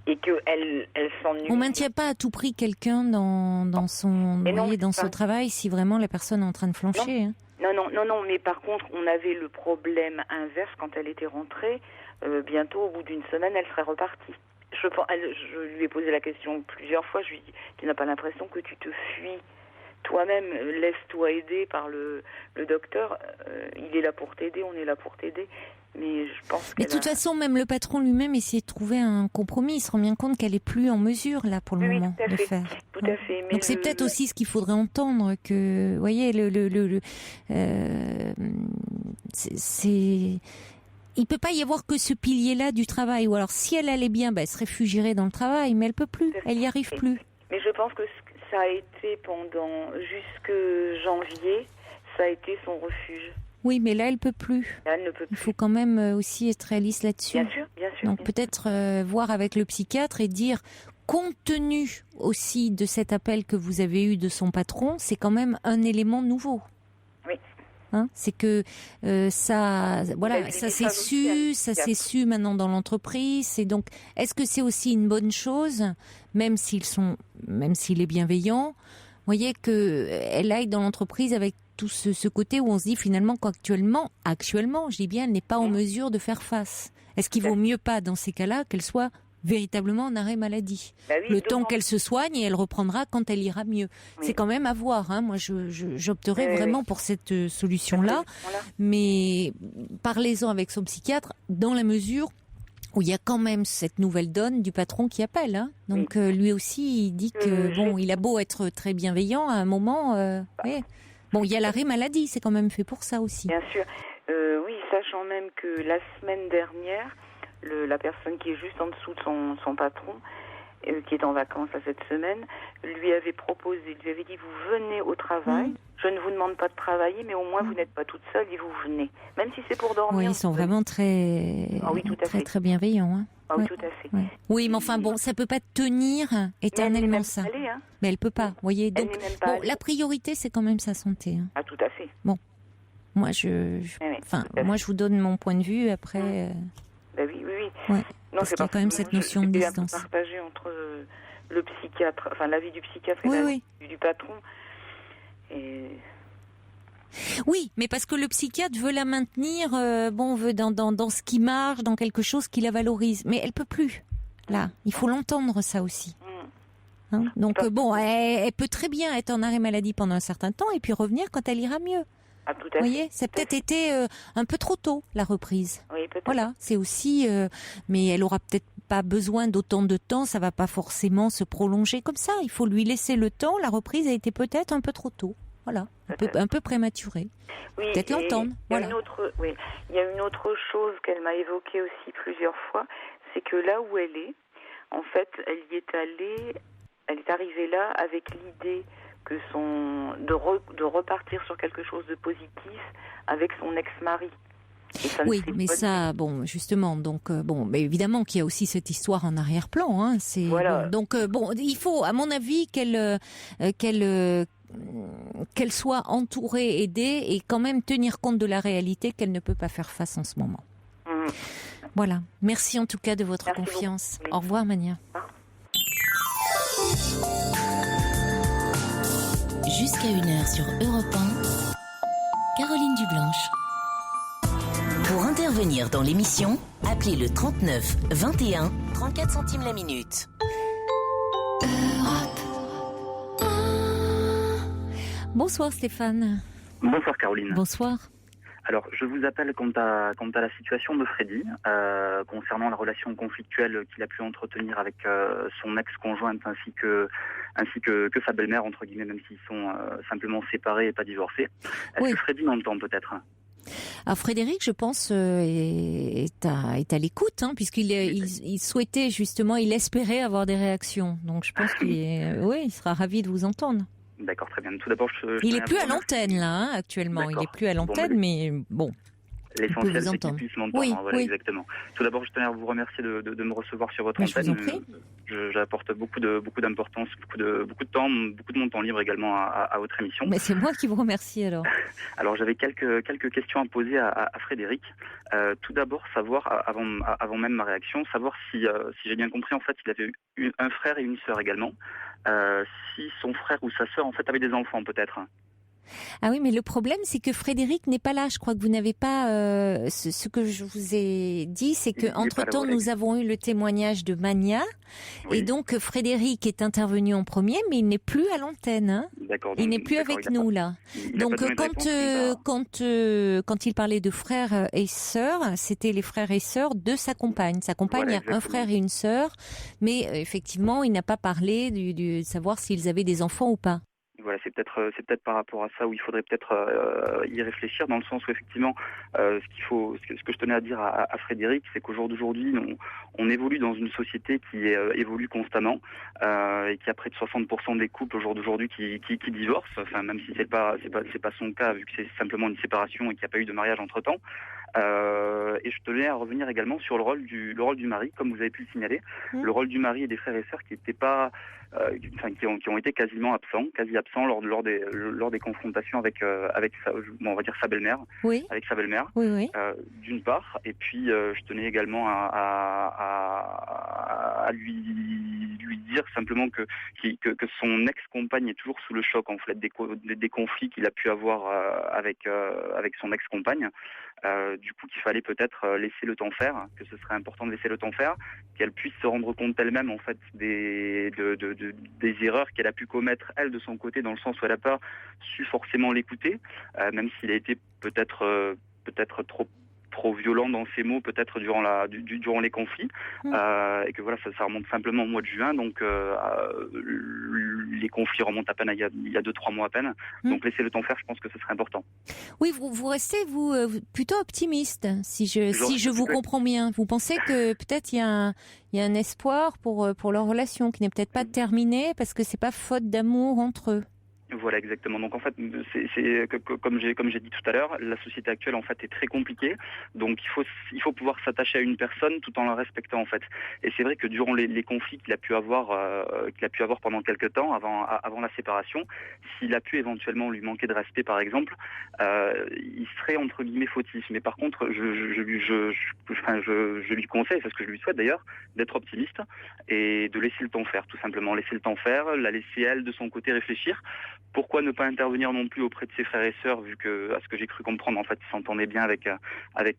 et qu'elle s'ennuie. On maintient pas à tout prix quelqu'un dans son travail si vraiment la personne est en train de flancher. Non, mais par contre, on avait le problème inverse quand elle était rentrée. Bientôt, au bout d'une semaine, elle serait repartie. Je lui ai posé la question plusieurs fois. Je lui ai dit, tu n'as pas l'impression que tu te fuis toi-même? Laisse-toi aider par le docteur. Il est là pour t'aider, on est là pour t'aider. Mais je pense de toute façon, même le patron lui-même essayait de trouver un compromis. Il se rend bien compte qu'elle est plus en mesure, là, pour le moment, de faire. Tout à fait. Mais donc c'est peut-être aussi ce qu'il faudrait entendre, que, vous voyez, il peut pas y avoir que ce pilier-là du travail. Ou alors, si elle allait bien, elle se réfugierait dans le travail, mais elle peut plus. Elle y arrive plus. Mais je pense que ça a été jusque janvier, ça a été son refuge. Oui, mais là, elle peut plus. Là, elle ne peut plus. Il faut quand même aussi être réaliste là-dessus. Bien sûr. Donc peut-être voir avec le psychiatre et dire compte tenu aussi de cet appel que vous avez eu de son patron, c'est quand même un élément nouveau. Oui. C'est que ça s'est su maintenant dans l'entreprise. Et donc, est-ce que c'est aussi une bonne chose, même s'il est bienveillant, vous voyez qu'elle aille dans l'entreprise avec tout ce côté où on se dit finalement qu'actuellement, je dis bien, elle n'est pas en mesure de faire face. Est-ce qu'il vaut mieux pas, dans ces cas-là, qu'elle soit véritablement en arrêt maladie, le temps qu'elle se soigne, et elle reprendra quand elle ira mieux. Oui. C'est quand même à voir. Moi, j'opterais vraiment pour cette solution-là. Mais parlez-en avec son psychiatre dans la mesure où il y a quand même cette nouvelle donne du patron qui appelle. Donc lui aussi, il dit que il a beau être très bienveillant, à un moment, bon, il y a l'arrêt maladie. C'est quand même fait pour ça aussi. Bien sûr. Oui, sachant même que la semaine dernière, la personne qui est juste en dessous de son patron, qui est en vacances cette semaine, lui avait dit, vous venez au travail, je ne vous demande pas de travailler, mais au moins vous n'êtes pas toute seule et vous venez. Même si c'est pour dormir. Oui, ils sont vraiment très bienveillants. Oui, tout à fait. Oui, mais enfin bon, ça peut pas tenir éternellement ça. Mais elle peut pas, vous voyez. Donc, la priorité, c'est quand même sa santé. Ah, tout à fait. Bon, moi, moi, je vous donne mon point de vue, après... oui. Ouais. Non, parce qu'il y a quand même cette notion de distance. Partagé entre le psychiatre, l'avis du psychiatre et l'avis du patron. Oui, mais parce que le psychiatre veut la maintenir, veut dans ce qui marche, dans quelque chose qui la valorise. Mais elle peut plus. Là, il faut l'entendre, ça aussi. Donc elle peut très bien être en arrêt maladie pendant un certain temps et puis revenir quand elle ira mieux. Ah, tout à Vous voyez, c'est peut-être été un peu trop tôt, la reprise. Oui, peut-être. Voilà, c'est aussi... mais elle aura peut-être pas besoin d'autant de temps, ça va pas forcément se prolonger comme ça. Il faut lui laisser le temps. La reprise a été peut-être un peu trop tôt. Voilà, un peu prématurée. Oui, peut-être l'entendre. Il y a une autre chose qu'elle m'a évoquée aussi plusieurs fois, c'est que là où elle est, en fait, elle est arrivée là avec l'idée de repartir sur quelque chose de positif avec son ex-mari. Oui, mais ça, justement, donc mais évidemment qu'il y a aussi cette histoire en arrière-plan. Il faut, à mon avis, qu'elle soit entourée, aidée, et quand même tenir compte de la réalité qu'elle ne peut pas faire face en ce moment. Voilà. Merci en tout cas de votre confiance. Beaucoup. Au revoir, Mania. Jusqu'à 1h sur Europe 1, Caroline Dublanche. Pour intervenir dans l'émission, appelez le 39 21 34 centimes la minute. Europe 1. Bonsoir Stéphane. Bonsoir Caroline. Bonsoir. Alors, je vous appelle quant à la situation de Freddy, concernant la relation conflictuelle qu'il a pu entretenir avec son ex-conjointe ainsi que sa belle-mère, entre guillemets, même s'ils sont simplement séparés et pas divorcés. Est-ce que Freddy m'entend peut-être ? Alors Frédéric, je pense, est à l'écoute, puisqu'il souhaitait justement, il espérait avoir des réactions. Donc je pense il sera ravi de vous entendre. D'accord, très bien. Tout d'abord, il est plus à l'antenne là, actuellement. D'accord. Il est plus à l'antenne, mais bon. L'essentiel, c'est qu'il puisse m'entendre. Exactement. Tout d'abord, je tenais à vous remercier de me recevoir sur votre antenne. Je vous en prie. J'apporte beaucoup d'importance, beaucoup de temps, beaucoup de mon temps libre également à votre émission. Mais c'est moi qui vous remercie alors. Alors, j'avais quelques questions à poser à Frédéric. Tout d'abord, savoir, avant même ma réaction, savoir si j'ai bien compris, en fait, il avait eu un frère et une sœur également. Si son frère ou sa sœur, en fait, avait des enfants, peut-être. Ah oui, mais le problème, c'est que Frédéric n'est pas là. Je crois que vous n'avez pas... ce que je vous ai dit, c'est qu'entre-temps, nous avons eu le témoignage de Mania. Oui. Et donc, Frédéric est intervenu en premier, mais il n'est plus à l'antenne. D'accord. Il n'est plus avec nous, là. Donc, quand il parlait de frères et sœurs, c'était les frères et sœurs de sa compagne. Sa compagne a un frère et une sœur, mais effectivement, il n'a pas parlé de savoir s'ils avaient des enfants ou pas. Voilà, c'est peut-être par rapport à ça où il faudrait peut-être y réfléchir, dans le sens où effectivement ce que je tenais à dire à Frédéric, c'est qu'au jour d'aujourd'hui on évolue dans une société qui évolue constamment et qui a près de 60% des couples au jour d'aujourd'hui qui divorcent, enfin même si c'est pas son cas vu que c'est simplement une séparation et qu'il n'y a pas eu de mariage entre-temps. Et je tenais à revenir également sur le rôle du mari, comme vous avez pu le signaler, le rôle du mari et des frères et sœurs qui n'étaient pas, qui ont été quasi absents lors des confrontations avec on va dire sa belle-mère, avec sa belle-mère, d'une part, et puis je tenais également à lui dire simplement que son ex-compagne est toujours sous le choc en fait des conflits qu'il a pu avoir avec son ex-compagne. Du coup, qu'il fallait peut-être laisser le temps faire, que ce serait important de laisser le temps faire, qu'elle puisse se rendre compte elle-même en fait des erreurs qu'elle a pu commettre elle de son côté, dans le sens où elle n'a pas su forcément l'écouter, même s'il a été peut-être trop violent dans ses mots, peut-être durant les conflits, et que voilà, ça remonte simplement au mois de juin, donc les conflits remontent à peine il y a 2-3 mois à peine, donc laisser le temps faire, je pense que ce serait important. Oui, vous restez plutôt optimiste, si je vous comprends bien. Vous pensez que peut-être il y a un espoir pour leur relation qui n'est peut-être pas terminée parce que c'est pas faute d'amour entre eux. Voilà, exactement. Donc en fait, comme j'ai dit tout à l'heure, la société actuelle en fait est très compliquée. Donc il faut pouvoir s'attacher à une personne tout en la respectant en fait. Et c'est vrai que durant les conflits qu'il a pu avoir pendant quelques temps avant la séparation, s'il a pu éventuellement lui manquer de respect par exemple, il serait entre guillemets fautif. Mais par contre, je lui conseille, c'est ce que je lui souhaite d'ailleurs, d'être optimiste et de laisser le temps faire, tout simplement laisser le temps faire, la laisser elle de son côté réfléchir. Pourquoi ne pas intervenir non plus auprès de ses frères et sœurs, vu que, à ce que j'ai cru comprendre, en fait, ils s'entendaient bien avec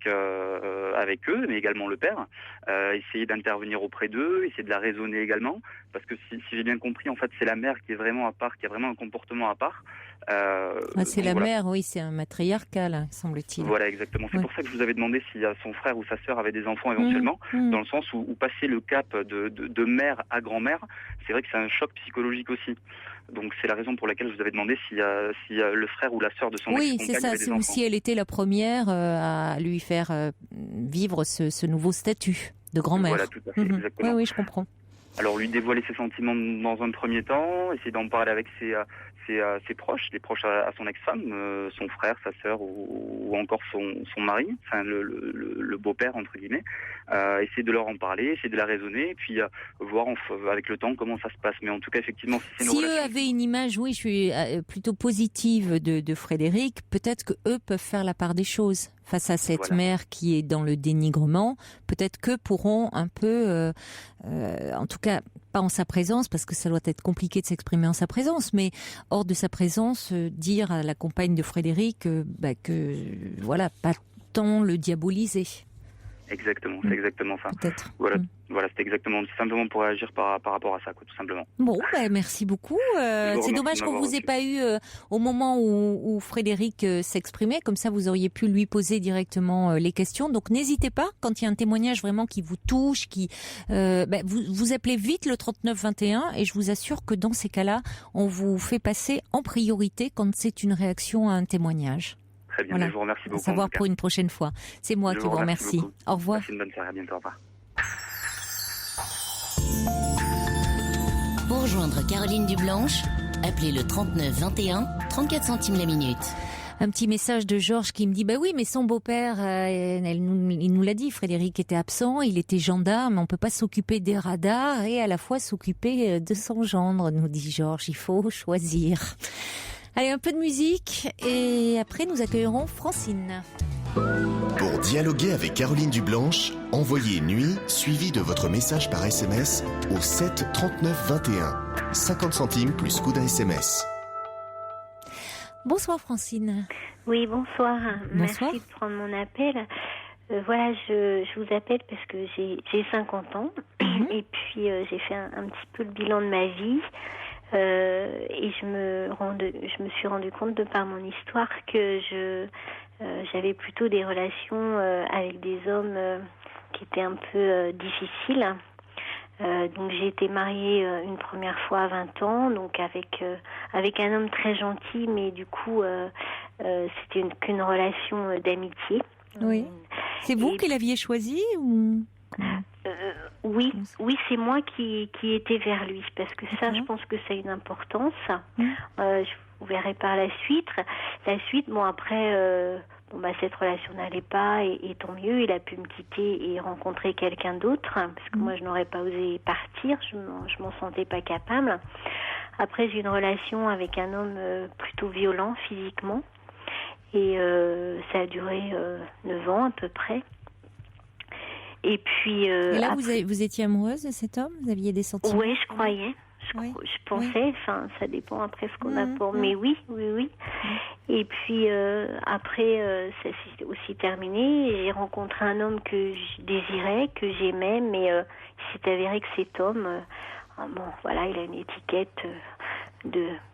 eux, mais également le père. Essayer d'intervenir auprès d'eux, essayer de la raisonner également, parce que si j'ai bien compris, en fait, c'est la mère qui est vraiment à part, qui a vraiment un comportement à part. C'est la mère, oui, c'est un matriarcal, semble-t-il. Voilà, exactement. C'est pour ça que je vous avais demandé si son frère ou sa sœur avait des enfants éventuellement, dans le sens où passer le cap de mère à grand-mère, c'est vrai que c'est un choc psychologique aussi. Donc c'est la raison pour laquelle je vous avais demandé si le frère ou la sœur de son ex-compagne avait des enfants. Oui, c'est ça, ou si elle était la première à lui faire vivre ce nouveau statut de grand-mère. Voilà, tout à fait, exactement. Oui, je comprends. Alors lui dévoiler ses sentiments dans un premier temps, essayer d'en parler avec ses proches, les proches à son ex-femme, son frère, sa sœur ou encore son mari, enfin le beau-père entre guillemets, essayer de leur en parler, essayer de la raisonner, et puis voir avec le temps comment ça se passe. Mais en tout cas, effectivement, si eux avaient une image, oui, je suis plutôt positive de Frédéric, peut-être que eux peuvent faire la part des choses face à cette mère qui est dans le dénigrement. Peut-être qu'eux pourront un peu, en tout cas pas en sa présence, parce que ça doit être compliqué de s'exprimer en sa présence, mais hors de sa présence, dire à la compagne de Frédéric que voilà, pas tant le diaboliser. Exactement, c'est exactement ça. Peut-être. Voilà, c'était exactement, simplement pour réagir par rapport à ça, quoi, tout simplement. Bon, merci beaucoup. C'est dommage qu'on vous ait pas eu au moment où Frédéric s'exprimait, comme ça vous auriez pu lui poser directement les questions. Donc n'hésitez pas, quand il y a un témoignage vraiment qui vous touche, vous appelez vite le 3921 et je vous assure que dans ces cas-là, on vous fait passer en priorité quand c'est une réaction à un témoignage. Très bien, je vous remercie beaucoup. À savoir pour une prochaine fois. C'est moi qui vous remercie. Beaucoup. Au revoir. Passez une bonne soirée, à bientôt, au revoir. Pour rejoindre Caroline Dublanche, appelez le 39 21, 34 centimes la minute. Un petit message de Georges qui me dit oui, mais son beau-père, il nous l'a dit, Frédéric était absent, il était gendarme, on peut pas s'occuper des radars et à la fois s'occuper de son gendre, nous dit Georges, il faut choisir. Allez, un peu de musique et après nous accueillerons Francine. Pour dialoguer avec Caroline Dublanche, envoyez nuit suivi de votre message par SMS au 7 39 21. 50 centimes plus coût d'un SMS. Bonsoir Francine. Oui, bonsoir. Bonsoir. Merci de prendre mon appel. Voilà, je vous appelle parce que j'ai 50 ans et puis j'ai fait un petit peu le bilan de ma vie. Et je me suis rendu compte de par mon histoire que j'avais plutôt des relations avec des hommes qui étaient un peu difficiles. Donc j'ai été mariée une première fois à 20 ans, donc avec un homme très gentil, mais du coup c'était qu'une relation d'amitié. Oui. C'est vous qui l'aviez choisi ou Oui, c'est moi qui étais vers lui, parce que ça, je pense que ça a une importance. Je vous verrai par la suite. Bon, après, cette relation n'allait pas et tant mieux, il a pu me quitter et rencontrer quelqu'un d'autre, parce que moi je n'aurais pas osé partir, je m'en sentais pas capable. Après j'ai eu une relation avec un homme plutôt violent physiquement et ça a duré 9 ans à peu près. Et puis et là après... vous étiez amoureuse de cet homme? Vous aviez des sentiments? Oui, je croyais. Je pensais, ça dépend après ce qu'on a pour... Mais oui. Et puis après, ça s'est aussi terminé. J'ai rencontré un homme que je désirais, que j'aimais, mais il s'est avéré que cet homme, il a une étiquette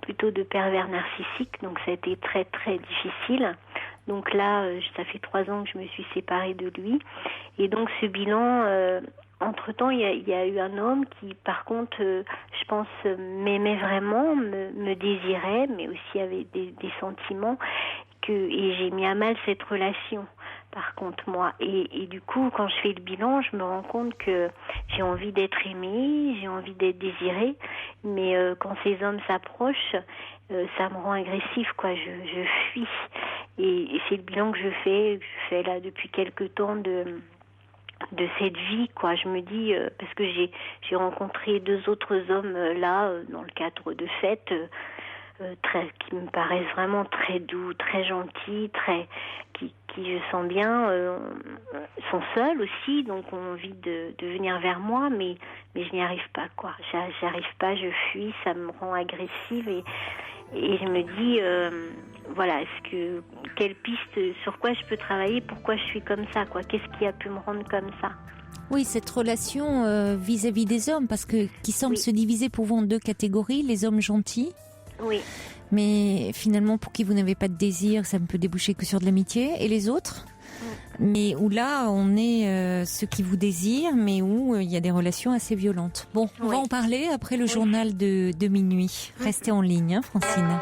plutôt de pervers narcissique, donc ça a été très très difficile. Donc là, ça fait 3 ans que je me suis séparée de lui. Et donc ce bilan... Entre-temps, il y a eu un homme qui, par contre, je pense, m'aimait vraiment, me désirait, mais aussi avait des sentiments, et j'ai mis à mal cette relation, par contre, moi. Et du coup, quand je fais le bilan, je me rends compte que j'ai envie d'être aimée, j'ai envie d'être désirée, mais quand ces hommes s'approchent, ça me rend agressive, quoi. Je fuis. Et c'est le bilan que je fais là depuis quelque temps de cette vie, quoi. Je me dis, parce que j'ai rencontré 2 autres hommes là, dans le cadre de fêtes, qui me paraissent vraiment très doux, très gentils, qui je sens bien, sont seuls aussi, donc ont envie de venir vers moi, mais je n'y arrive pas, quoi. J'arrive pas, je fuis, ça me rend agressive et je me dis, quelle piste, sur quoi je peux travailler, pourquoi je suis comme ça, quoi. Qu'est-ce qui a pu me rendre comme ça? Oui, cette relation vis-à-vis des hommes, parce que qui semble se diviser pour vous en 2 catégories, les hommes gentils. Oui. Mais finalement, pour qui vous n'avez pas de désir, ça ne peut déboucher que sur de l'amitié. Et les autres? Mais où là, on est ceux qui vous désirent, mais où il y a des relations assez violentes. Bon, on va en parler après le journal de minuit. Restez en ligne, Francine.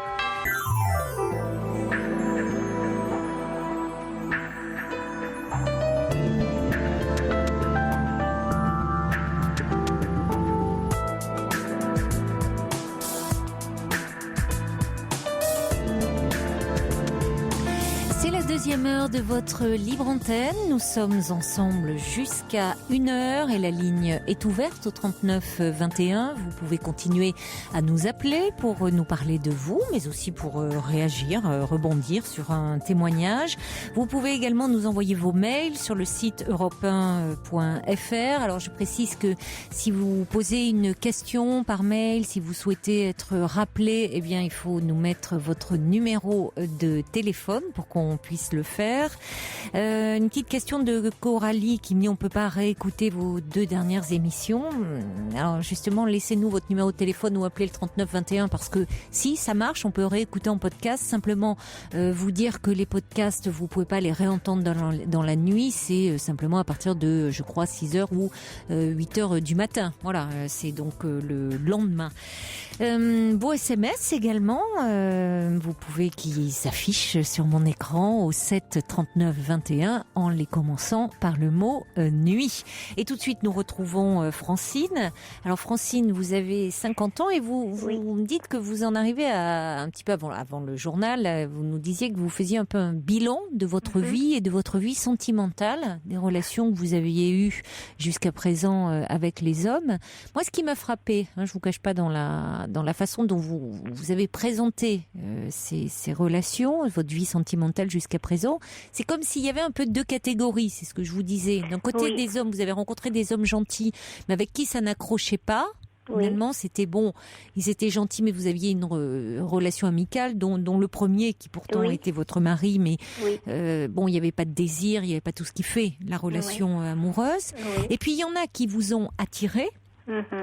Deuxième heure de votre libre antenne. Nous sommes ensemble jusqu'à 1h et la ligne est ouverte au 39 21. Vous pouvez continuer à nous appeler pour nous parler de vous, mais aussi pour réagir, rebondir sur un témoignage. Vous pouvez également nous envoyer vos mails sur le site europe1.fr. Alors je précise que si vous posez une question par mail, si vous souhaitez être rappelé, eh bien il faut nous mettre votre numéro de téléphone pour qu'on puisse le faire. Une petite question de Coralie qui me dit on peut pas réécouter vos 2 dernières émissions. Alors justement, laissez-nous votre numéro de téléphone ou appelez le 39 21 parce que si ça marche, on peut réécouter en podcast. Simplement vous dire que les podcasts, vous pouvez pas les réentendre dans la nuit. C'est simplement à partir de, je crois, 6h ou 8h du matin. Voilà, c'est donc le lendemain. Vos SMS également, vous pouvez qui s'affichent sur mon écran au 7 39 21 en les commençant par le mot nuit. Et tout de suite nous retrouvons Francine. Alors Francine, vous avez 50 ans et vous me dites que vous en arrivez à un petit peu avant le journal, vous nous disiez que vous faisiez un peu un bilan de votre vie et de votre vie sentimentale, des relations que vous aviez eues jusqu'à présent avec les hommes. Moi ce qui m'a frappé, je vous cache pas dans la façon dont vous avez présenté ces relations, votre vie sentimentale jusqu'à présent, c'est comme s'il y avait un peu 2 catégories, c'est ce que je vous disais. D'un côté des hommes, vous avez rencontré des hommes gentils, mais avec qui ça n'accrochait pas. Finalement, c'était bon, ils étaient gentils, mais vous aviez une relation amicale, dont le premier, qui pourtant était votre mari, mais il n'y avait pas de désir, il n'y avait pas tout ce qui fait la relation amoureuse. Et puis, il y en a qui vous ont attiré,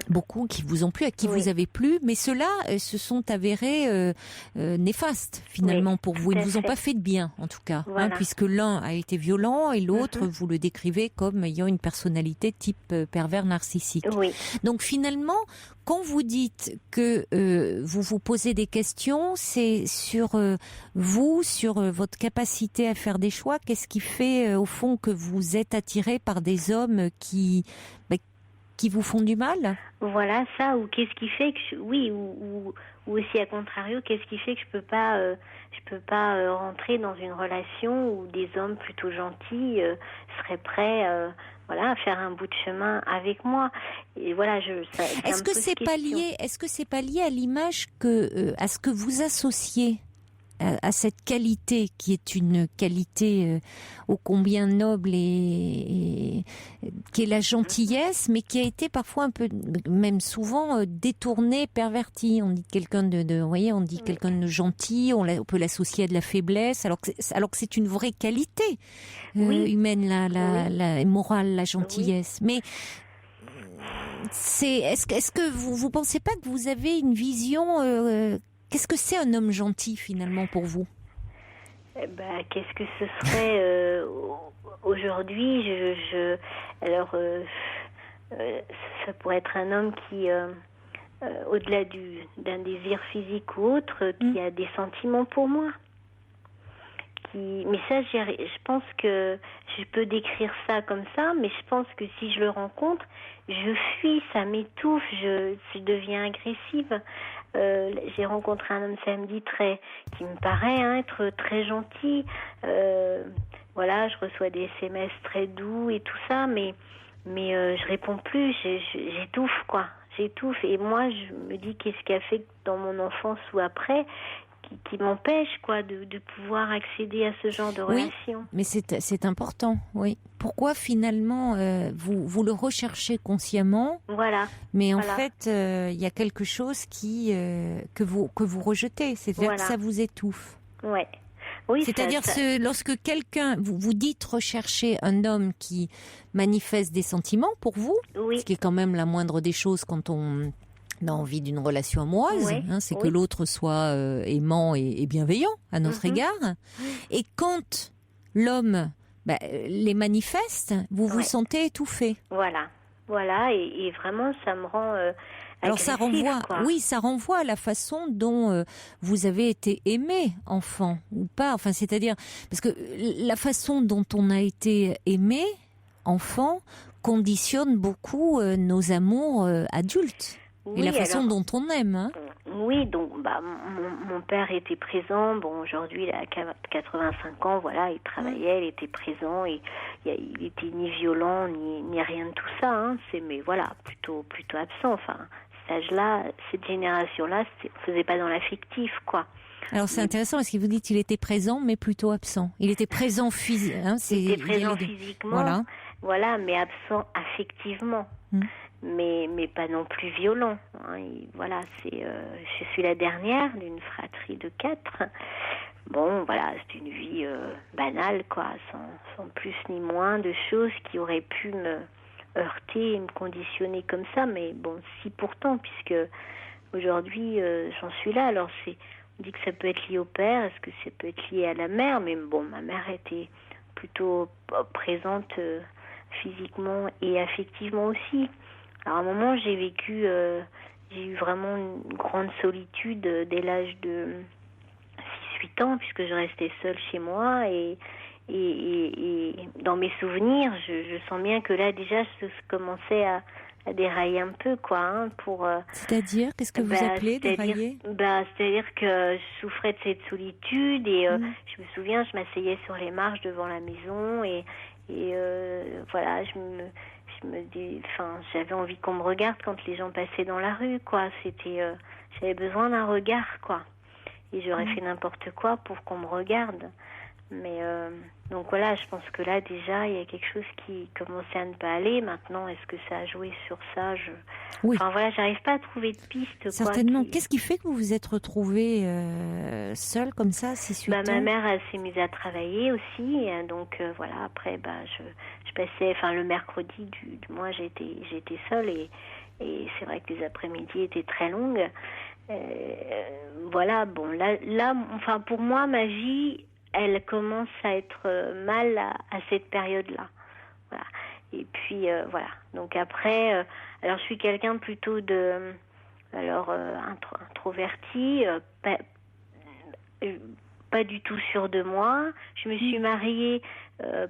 beaucoup qui vous ont plu, à qui vous avez plu, mais ceux-là se sont avérés néfastes finalement pour vous. Ils ne vous ont pas fait de bien en tout cas, puisque l'un a été violent et l'autre vous le décrivez comme ayant une personnalité type pervers narcissique. Donc finalement, quand vous dites que vous vous posez des questions, c'est sur vous, sur votre capacité à faire des choix. Qu'est-ce qui fait au fond que vous êtes attiré par des hommes qui qui vous font du mal? Voilà, ça, ou qu'est-ce qui fait que ou aussi à contrario, qu'est-ce qui fait que je peux pas rentrer dans une relation où des hommes plutôt gentils seraient prêts à faire un bout de chemin avec moi. Et voilà, est-ce que c'est pas lié à l'image à ce que vous associez à cette qualité qui est une qualité ô combien noble et qui est la gentillesse, mais qui a été parfois un peu, même souvent détournée, pervertie. On dit quelqu'un on dit quelqu'un de gentil, on peut l'associer à de la faiblesse, alors que c'est une vraie qualité humaine, la morale, la gentillesse. Mais est-ce que vous pensez pas que vous avez une vision qu'est-ce que c'est un homme gentil finalement pour vous? Qu'est-ce que ce serait aujourd'hui? Ça pourrait être un homme qui, au-delà d'un désir physique ou autre, qui a des sentiments pour moi. Mais ça, je pense que je peux décrire ça comme ça, mais je pense que si je le rencontre, je fuis, ça m'étouffe, je deviens agressive. J'ai rencontré un homme samedi qui me paraît être très gentil. Je reçois des SMS très doux et tout ça, mais je réponds plus, j'étouffe quoi, j'étouffe. Et moi, je me dis qu'est-ce qui a fait dans mon enfance ou après qui m'empêche de pouvoir accéder à ce genre de relation. Oui, mais c'est important, oui. Pourquoi finalement vous le recherchez consciemment? Voilà. Mais en fait, il y a quelque chose que vous rejetez, c'est-à-dire que ça vous étouffe. Ouais. Oui. C'est-à-dire lorsque quelqu'un vous dites rechercher un homme qui manifeste des sentiments pour vous, ce qui est quand même la moindre des choses quand on a envie d'une relation amoureuse, c'est que l'autre soit aimant et bienveillant à notre égard. Et quand l'homme les manifeste, vous vous sentez étouffé. Voilà, et vraiment ça me rend alors ça renvoie à la façon dont vous avez été aimé enfant ou pas. Enfin, c'est-à-dire parce que la façon dont on a été aimé enfant conditionne beaucoup nos amours adultes. Et la façon dont on aime. Oui, donc mon père était présent. Bon, aujourd'hui, il a 85 ans. Voilà, il travaillait, il était présent et il était ni violent ni rien de tout ça. Mais voilà, plutôt absent. Enfin, cet âge-là, cette génération-là, on faisait pas dans l'affectif, quoi. Alors c'est intéressant parce que vous dites qu'il était présent, mais plutôt absent. Il était présent physiquement. Il était présent physiquement. Voilà, mais absent affectivement. Mais pas non plus violent. Je suis la dernière d'une fratrie de 4. Bon, voilà, c'est une vie banale, quoi, sans plus ni moins de choses qui auraient pu me heurter et me conditionner comme ça. Mais bon, si pourtant, puisque aujourd'hui j'en suis là. Alors on dit que ça peut être lié au père, est-ce que ça peut être lié à la mère? Mais bon, ma mère était plutôt présente physiquement et affectivement aussi. Alors à un moment, j'ai eu vraiment une grande solitude dès l'âge de 6-8 ans, puisque je restais seule chez moi et dans mes souvenirs, je sens bien que là déjà, je commençais à dérailler un peu, quoi. C'est-à-dire, qu'est-ce que vous appelez dérailler? C'est-à-dire que je souffrais de cette solitude et je me souviens, je m'asseyais sur les marches devant la maison et voilà, j'avais envie qu'on me regarde quand les gens passaient dans la rue, quoi. J'avais besoin d'un regard, quoi. Et j'aurais fait n'importe quoi pour qu'on me regarde. Mais donc voilà, je pense que là déjà il y a quelque chose qui commençait à ne pas aller. Maintenant, est-ce que ça a joué sur ça? Enfin voilà, j'arrive pas à trouver de piste. Certainement. Qu'est-ce qui fait que vous vous êtes retrouvée seule comme ça, si suite? Ma mère elle s'est mise à travailler aussi, donc voilà. Après, je passais, le mercredi du mois, j'étais seule et c'est vrai que les après-midi étaient très longues. Voilà, bon là, enfin pour moi, ma vie, elle commence à être mal à cette période-là. Voilà. Et puis, voilà. Donc après, alors je suis quelqu'un plutôt introverti, pas du tout sûre de moi. Je me suis mariée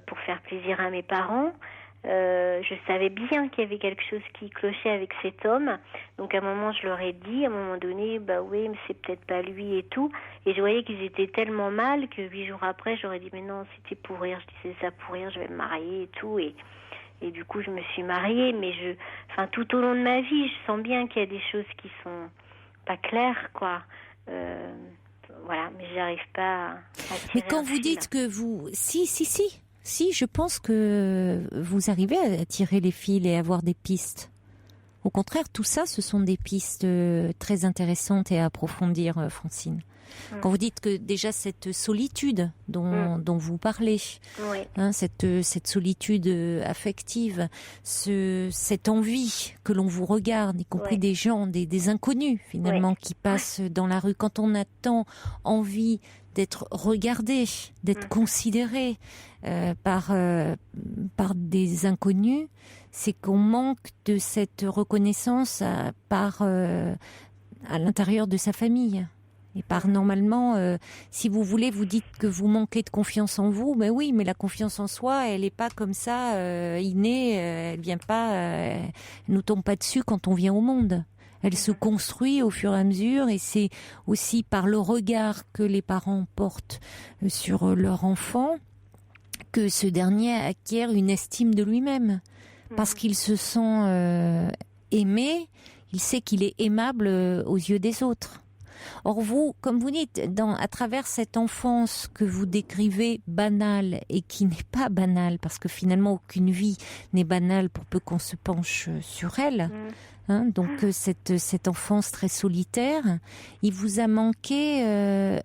pour faire plaisir à mes parents. je savais bien qu'il y avait quelque chose qui clochait avec cet homme. Donc à un moment, je leur ai dit, à un moment donné, bah oui, mais c'est peut-être pas lui et tout. Et je voyais qu'ils étaient tellement mal que 8 jours après, j'aurais dit, mais non, c'était pour rire. Je disais ça pour rire, je vais me marier et tout. Et du coup, je me suis mariée. Mais tout au long de ma vie, je sens bien qu'il y a des choses qui sont pas claires, quoi. Voilà, mais j'arrive pas à tirer. Mais quand vous dites que vous... Si, je pense que vous arrivez à tirer les fils et à avoir des pistes. Au contraire, tout ça, ce sont des pistes très intéressantes et à approfondir, Francine. Quand vous dites que déjà cette solitude dont vous parlez, cette solitude affective, cette envie que l'on vous regarde, y compris des gens, des inconnus finalement qui passent dans la rue, quand on a tant envie d'être regardé, d'être considéré par des inconnus, c'est qu'on manque de cette reconnaissance à l'intérieur de sa famille. Et normalement, si vous voulez, vous dites que vous manquez de confiance en vous, ben oui, mais la confiance en soi, elle n'est pas comme ça, innée, elle vient pas, elle nous tombe pas dessus quand on vient au monde. Elle se construit au fur et à mesure, et c'est aussi par le regard que les parents portent sur leur enfant que ce dernier acquiert une estime de lui-même. Parce qu'il se sent aimé, il sait qu'il est aimable aux yeux des autres. Or vous, comme vous dites, à travers cette enfance que vous décrivez banale et qui n'est pas banale, parce que finalement aucune vie n'est banale pour peu qu'on se penche sur elle, donc cette enfance très solitaire, il vous a manqué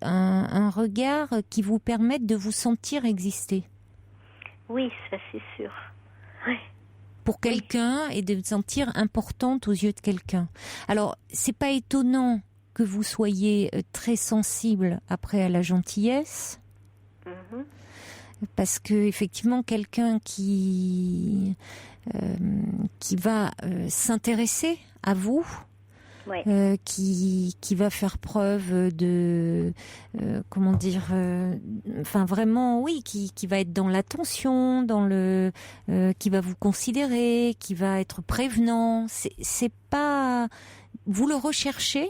un regard qui vous permette de vous sentir exister. Oui, ça c'est sûr. Oui. Pour quelqu'un et de vous sentir importante aux yeux de quelqu'un. Alors, c'est pas étonnant que vous soyez très sensible après à la gentillesse, parce que effectivement quelqu'un qui va s'intéresser à vous, qui va faire preuve de vraiment qui va être dans l'attention, qui va vous considérer, qui va être prévenant. C'est pas, vous le recherchez.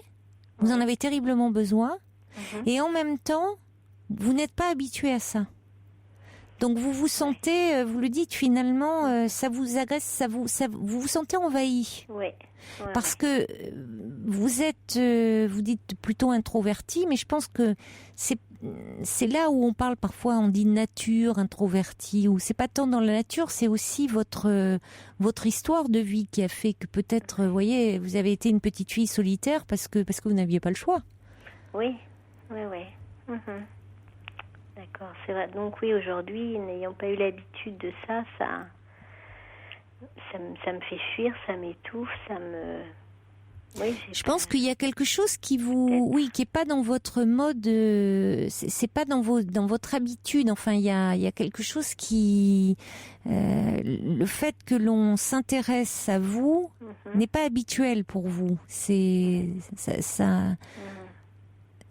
Vous en avez terriblement besoin, et en même temps, vous n'êtes pas habitué à ça. Donc vous vous sentez, vous le dites finalement, ça vous agresse, vous vous sentez envahi. Oui. Parce que vous êtes, vous dites plutôt introverti, mais je pense que c'est là où on parle parfois, on dit nature introvertie, ou c'est pas tant dans la nature, c'est aussi votre histoire de vie qui a fait que peut-être, vous voyez, vous avez été une petite fille solitaire parce que vous n'aviez pas le choix. Oui. D'accord, c'est vrai. Donc oui, aujourd'hui, n'ayant pas eu l'habitude de ça me fait fuir, ça m'étouffe, Oui, je pense qu'il y a quelque chose qui est pas dans votre mode, c'est pas dans votre habitude. Enfin, il y a quelque chose qui, le fait que l'on s'intéresse à vous n'est pas habituel pour vous.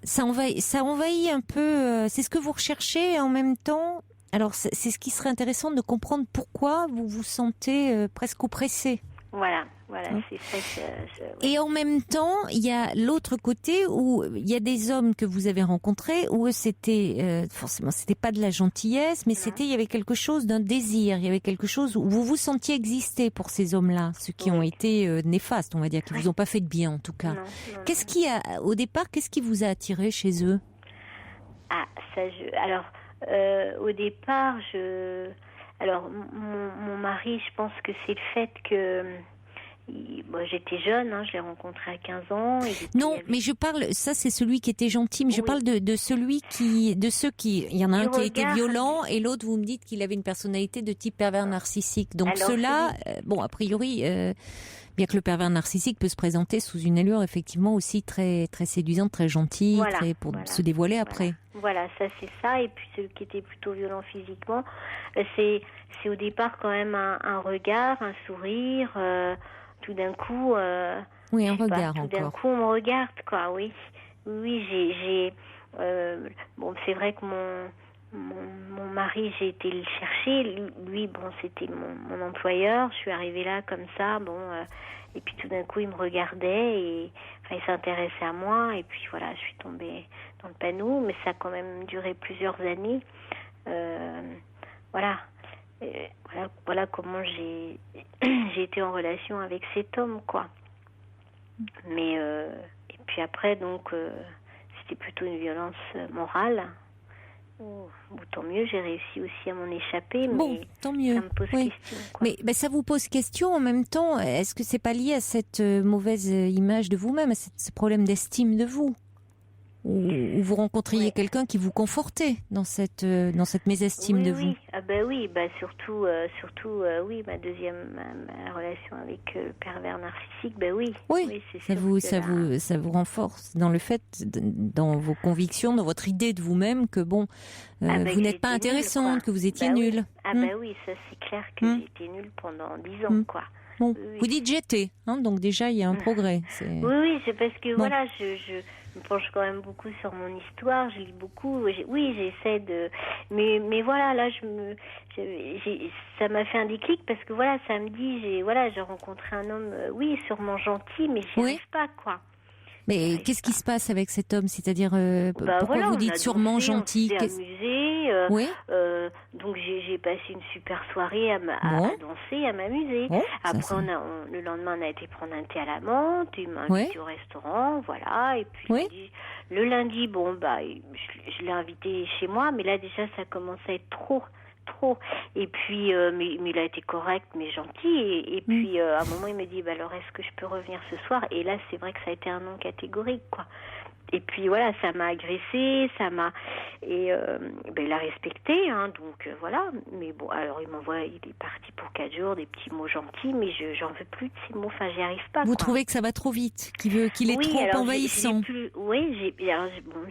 Ça envahit un peu. C'est ce que vous recherchez, et en même temps. Alors, c'est ce qui serait intéressant de comprendre pourquoi vous vous sentez presque oppressé. Voilà, c'est ça que Et en même temps, il y a l'autre côté où il y a des hommes que vous avez rencontrés où c'était forcément, c'était pas de la gentillesse, mais il y avait quelque chose d'un désir, il y avait quelque chose où vous vous sentiez exister pour ces hommes-là, ceux qui ont été néfastes, on va dire, qui vous ont pas fait de bien en tout cas. Non, au départ, qu'est-ce qui vous a attiré chez eux? Alors, au départ, Alors, mon mari, je pense que c'est le fait que j'étais jeune, je l'ai rencontré à 15 ans. Mais je parle, ça c'est celui qui était gentil, mais je parle de ceux qui, il y en a un qui a été violent et l'autre, vous me dites qu'il avait une personnalité de type pervers narcissique. Donc ceux-là, a priori, bien que le pervers narcissique peut se présenter sous une allure effectivement aussi très, très séduisante, très gentille, pour se dévoiler après. Voilà, ça c'est ça. Et puis celui qui était plutôt violent physiquement, c'est au départ quand même un regard, un sourire. Tout d'un coup, oui, un regard tout encore. d'un coup, on me regarde, quoi. Oui, j'ai. C'est vrai que mon mari, j'ai été le chercher. Lui, bon, c'était mon employeur. Je suis arrivée là comme ça, et puis tout d'un coup, il me regardait et il s'intéressait à moi. Et puis voilà, je suis tombée dans le panneau, mais ça a quand même duré plusieurs années. Voilà. Voilà comment j'ai été en relation avec cet homme, quoi. Mais et puis après, donc, c'était plutôt une violence morale. Tant mieux, j'ai réussi aussi à m'en échapper, mais tant mieux. Ça me pose question. Quoi. Mais ça vous pose question en même temps. Est-ce que c'est pas lié à cette mauvaise image de vous-même, à ce problème d'estime de vous, où vous rencontriez quelqu'un qui vous confortait dans cette mésestime de vous? Oui, surtout, oui, ma relation avec le pervers narcissique, oui, c'est sûr ça vous renforce dans le fait, dans vos convictions, dans votre idée de vous-même que vous n'êtes pas intéressante, que vous étiez nulle. Oui, ça c'est clair que j'ai été nulle pendant 10 ans, quoi. Bon, vous dites j'étais, donc déjà il y a un progrès. Oui, c'est parce que voilà, je me penche quand même beaucoup sur mon histoire, je lis beaucoup. J'essaie de, mais voilà, là ça m'a fait un déclic parce que voilà, samedi j'ai rencontré un homme, sûrement gentil, mais j'y arrive pas, quoi. Mais qu'est-ce qui se passe avec cet homme? C'est-à-dire, pourquoi vous dites sûrement gentil? On s'est amusé. Donc j'ai passé une super soirée à danser, à m'amuser. Après, le lendemain, on a été prendre un thé à la menthe, il m'a invité au restaurant, voilà. Et puis le lundi, je l'ai invité chez moi, mais là déjà, ça commence à être trop. Et puis, mais il a été correct, mais gentil. Et puis, à un moment, il me dit, alors, est-ce que je peux revenir ce soir? Et là, c'est vrai que ça a été un non catégorique, quoi. Et puis, voilà, ça m'a agressée, et il a respecté, donc voilà. Mais bon, alors, il est parti pour 4 jours, des petits mots gentils, mais j'en veux plus de ces mots, j'y arrive pas. Vous trouvez que ça va trop vite, qu'il est trop envahissant?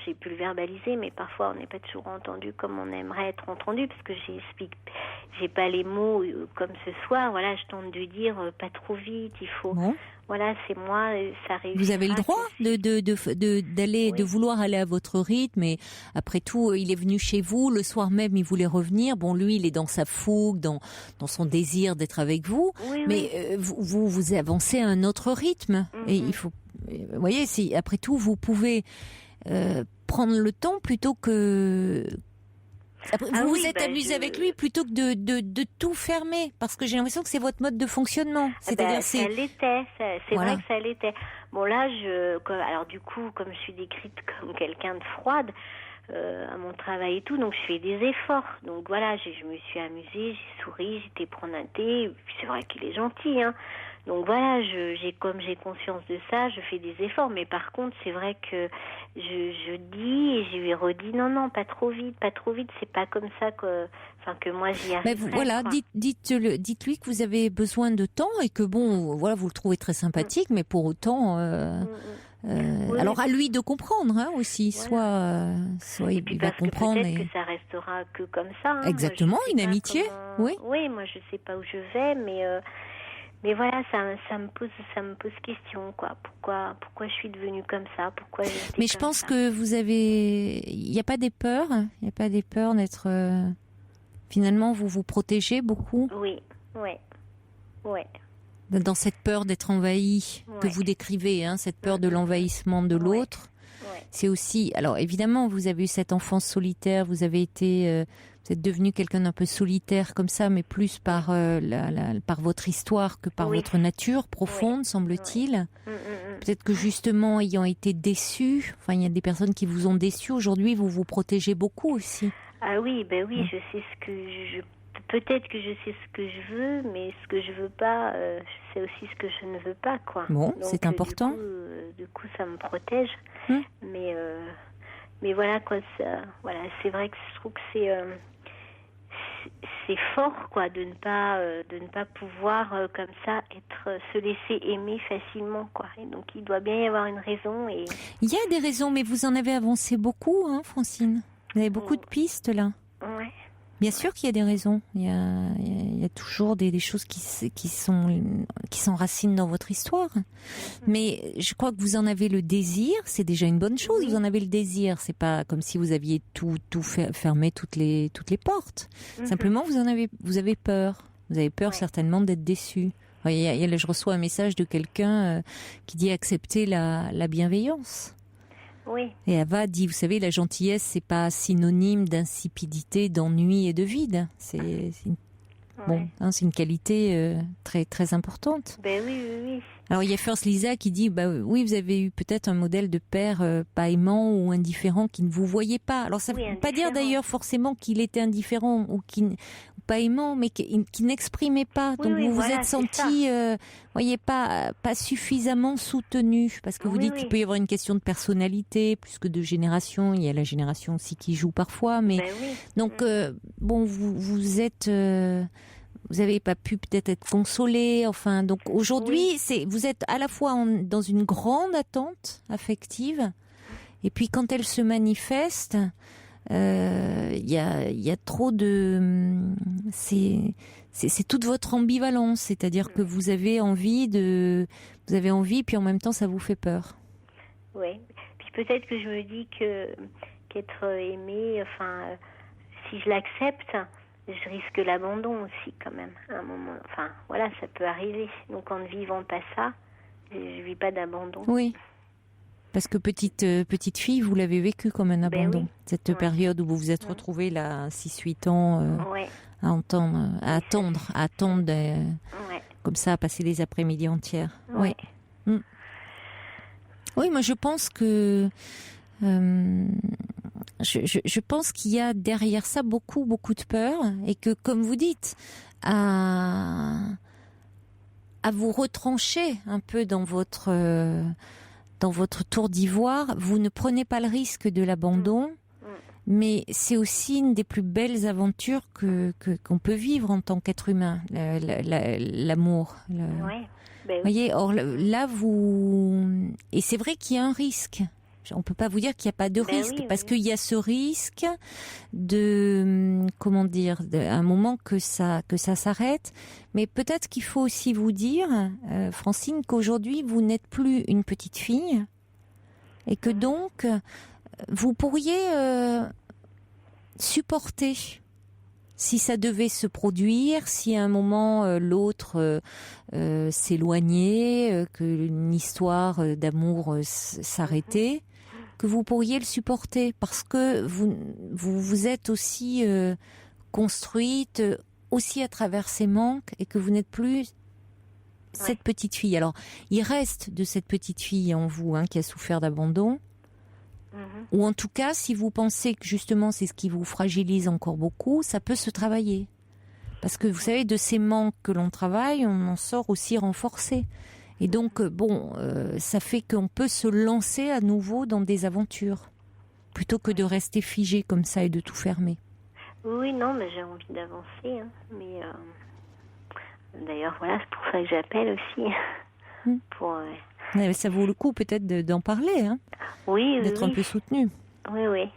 J'ai pu le verbaliser, mais parfois, on n'est pas toujours entendu comme on aimerait être entendu, parce que j'ai pas les mots comme ce soir, voilà, je tente de dire pas trop vite, il faut... Voilà, c'est moi, ça réussit. Vous avez le droit de vouloir aller à votre rythme, et après tout, il est venu chez vous, le soir même, il voulait revenir. Bon, lui, il est dans sa fougue, dans son désir d'être avec vous, mais vous avancez à un autre rythme. Et il faut, vous voyez, après tout, vous pouvez prendre le temps plutôt que... Vous vous êtes amusé avec lui plutôt que de tout fermer, parce que j'ai l'impression que c'est votre mode de fonctionnement. C'est-à-dire ça l'était, c'est vrai que ça l'était. Bon là, alors du coup, comme je suis décrite comme quelqu'un de froide à mon travail et tout, donc je fais des efforts. Donc voilà, je me suis amusée, j'ai souri, j'étais prendre un thé. C'est vrai qu'il est gentil, Donc voilà, comme j'ai conscience de ça, je fais des efforts. Mais par contre, c'est vrai que je dis et je lui ai redit non, pas trop vite, c'est pas comme ça que moi j'y arrive. Mais voilà, dites-lui que vous avez besoin de temps et que vous le trouvez très sympathique, mais pour autant, alors à lui de comprendre aussi, soit il va comprendre. Peut-être que ça restera que comme ça. Exactement, une amitié. Oui, moi je sais pas où je vais, mais voilà, ça me pose question, quoi. Pourquoi je suis devenue comme ça? Mais je pense que il n'y a pas des peurs d'être... Finalement, vous vous protégez beaucoup. Oui. Dans cette peur d'être envahi que vous décrivez, cette peur de l'envahissement de l'autre. C'est aussi... Alors évidemment, vous avez eu cette enfance solitaire, vous avez été... vous êtes devenu quelqu'un d'un peu solitaire comme ça, mais plus par votre histoire que par votre nature profonde, semble-t-il. Peut-être que justement, ayant été déçu, il y a des personnes qui vous ont déçu, aujourd'hui vous vous protégez beaucoup aussi. Ah oui, je sais peut-être que je sais ce que je veux, mais ce que je veux pas, je sais aussi ce que je ne veux pas, quoi. Bon, donc, c'est important. Du coup, ça me protège. Mais voilà, quoi, c'est vrai que je trouve que c'est fort, quoi, de ne pas pouvoir comme ça se laisser aimer facilement, quoi. Et donc il doit bien y avoir une raison. Et il y a des raisons, mais vous en avez avancé beaucoup, Francine. Vous avez beaucoup de pistes là. Bien sûr qu'il y a des raisons. Il y a toujours des choses qui s'enracinent dans votre histoire. Mais je crois que vous en avez le désir. C'est déjà une bonne chose. Vous en avez le désir. C'est pas comme si vous aviez tout fermé toutes les portes. Simplement, vous avez peur. Vous avez peur certainement d'être déçu. Je reçois un message de quelqu'un qui dit accepter la bienveillance. Oui. Et Ava dit, vous savez, la gentillesse, c'est pas synonyme d'insipidité, d'ennui et de vide. C'est une qualité très très importante. Ben oui. Alors il y a First Lisa qui dit, oui, vous avez eu peut-être un modèle de père pas aimant ou indifférent qui ne vous voyait pas. Alors ça ne veut pas dire d'ailleurs forcément qu'il était indifférent ou pas aimant, mais qui n'exprimait pas. Donc vous êtes senti, pas suffisamment soutenu, parce que vous dites qu'il peut y avoir une question de personnalité plus que de génération. Il y a la génération aussi qui joue parfois, mais donc vous êtes, vous n'avez pas pu peut-être être consolé. Enfin, donc aujourd'hui, vous êtes à la fois dans une grande attente affective, et puis quand elle se manifeste. Il y a trop de c'est toute votre ambivalence, c'est-à-dire que vous avez envie puis en même temps ça vous fait peur. Oui, puis peut-être que je me dis qu'être aimé, si je l'accepte, je risque l'abandon aussi quand même à un moment. Enfin voilà, ça peut arriver. Donc en ne vivant pas ça, je vis pas d'abandon. Oui. Parce que petite fille, vous l'avez vécu comme un abandon. Cette période où vous vous êtes retrouvée là, 6-8 ans, à attendre comme ça, à passer des après-midi entières. Oui. Oui, moi je pense que je pense qu'il y a derrière ça beaucoup de peur, et que, comme vous dites, à vous retrancher un peu dans votre tour d'ivoire, vous ne prenez pas le risque de l'abandon, mais c'est aussi une des plus belles aventures qu'on peut vivre en tant qu'être humain, l'amour. Voyez, or là et c'est vrai qu'il y a un risque. On peut pas vous dire qu'il n'y a pas de risque, parce qu'il y a ce risque de un moment que ça s'arrête. Mais peut-être qu'il faut aussi vous dire, Francine, qu'aujourd'hui vous n'êtes plus une petite fille, et que donc vous pourriez supporter, si ça devait se produire, si à un moment l'autre s'éloignait, qu'une histoire d'amour s'arrêtait, que vous pourriez le supporter, parce que vous êtes aussi construite aussi à travers ces manques, et que vous n'êtes plus cette petite fille. Alors, il reste de cette petite fille en vous qui a souffert d'abandon, ou en tout cas, si vous pensez que justement c'est ce qui vous fragilise encore beaucoup, ça peut se travailler. Parce que vous savez, de ces manques que l'on travaille, on en sort aussi renforcé. Et donc, ça fait qu'on peut se lancer à nouveau dans des aventures, plutôt que de rester figé comme ça et de tout fermer. Oui, non, mais j'ai envie d'avancer. Mais d'ailleurs, voilà, c'est pour ça que j'appelle aussi. Ça vaut le coup peut-être d'en parler, d'être un peu soutenu. Oui.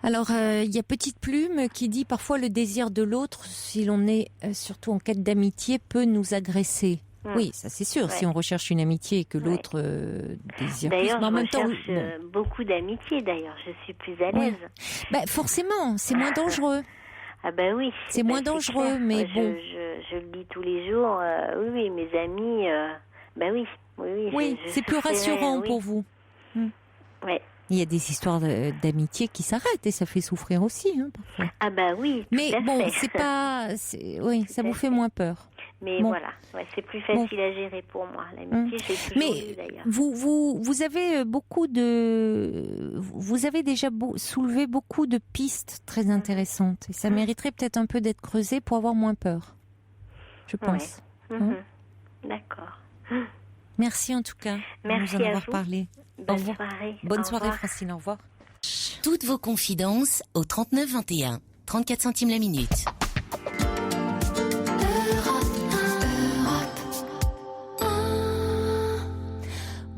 Alors, il y a Petite Plume qui dit parfois le désir de l'autre, si l'on est surtout en quête d'amitié, peut nous agresser. Oui, ça c'est sûr. Si on recherche une amitié et que l'autre désire d'ailleurs, plus, mais en même temps, beaucoup d'amitié. D'ailleurs, je suis plus à l'aise. Forcément, c'est moins dangereux. Ah ben oui. C'est moins dangereux, clair. mais bon. Je le dis tous les jours. Oui, mes amis. Oui. Oui, c'est plus rassurant pour vous. Ouais. Il y a des histoires d'amitié qui s'arrêtent et ça fait souffrir aussi, parfois. Ah oui. Mais bon, c'est pas, ça vous fait moins peur. Mais voilà, c'est plus facile à gérer pour moi. L'amitié, j'ai toujours eu d'ailleurs. Vous avez vous avez déjà soulevé beaucoup de pistes très intéressantes, et ça mériterait peut-être un peu d'être creusé pour avoir moins peur, je pense. D'accord. Merci en tout cas de nous en avoir parlé. Bonne soirée. Bonne soirée, Francine, au revoir. Toutes vos confidences au 39 21, 34 centimes la minute.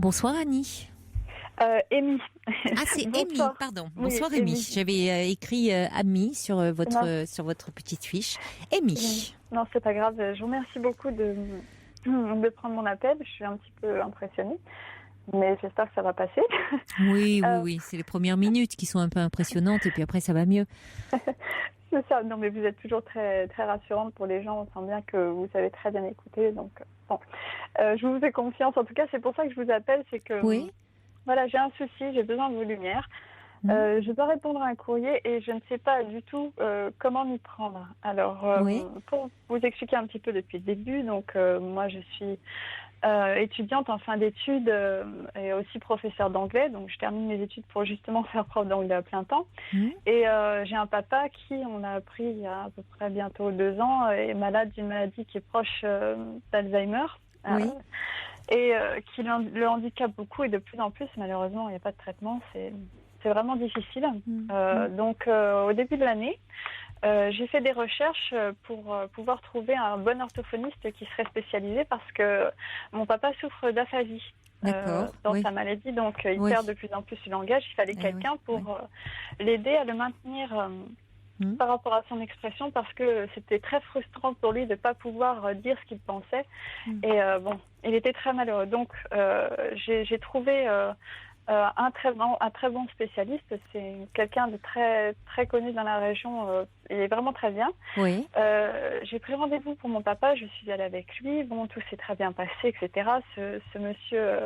Bonsoir Annie. Amy. Ah, c'est Amy, pardon. Bonsoir, oui, Amy. J'avais écrit Ami sur votre petite fiche. Amy. Non, c'est pas grave. Je vous remercie beaucoup de prendre mon appel. Je suis un petit peu impressionnée, mais j'espère que ça va passer. Oui. C'est les premières minutes qui sont un peu impressionnantes et puis après, ça va mieux. C'est ça. Non, mais vous êtes toujours très, très rassurante pour les gens. On sent bien que vous savez très bien écouter. Donc, bon. Je vous fais confiance. En tout cas, c'est pour ça que je vous appelle. C'est que... Oui. Voilà, j'ai un souci, j'ai besoin de vos lumières. Je dois répondre à un courrier et je ne sais pas du tout comment m'y prendre. Alors, pour vous expliquer un petit peu depuis le début, donc moi je suis étudiante en fin d'études et aussi professeure d'anglais. Donc je termine mes études pour justement faire prof d'anglais à plein temps. Et j'ai un papa qui, on a appris il y a à peu près bientôt 2 ans, est malade d'une maladie qui est proche d'Alzheimer. Et qui le handicape beaucoup et de plus en plus, malheureusement, il n'y a pas de traitement, c'est vraiment difficile. Donc, au début de l'année, j'ai fait des recherches pour pouvoir trouver un bon orthophoniste qui serait spécialisé parce que mon papa souffre d'aphasie dans sa maladie, donc il perd de plus en plus le langage. Il fallait quelqu'un pour l'aider à le maintenir par rapport à son expression parce que c'était très frustrant pour lui de ne pas pouvoir dire ce qu'il pensait. Et il était très malheureux. Donc, j'ai trouvé un très bon spécialiste. C'est quelqu'un de très, très connu dans la région. Il est vraiment très bien. J'ai pris rendez-vous pour mon papa. Je suis allée avec lui. Bon, tout s'est très bien passé, etc. Ce monsieur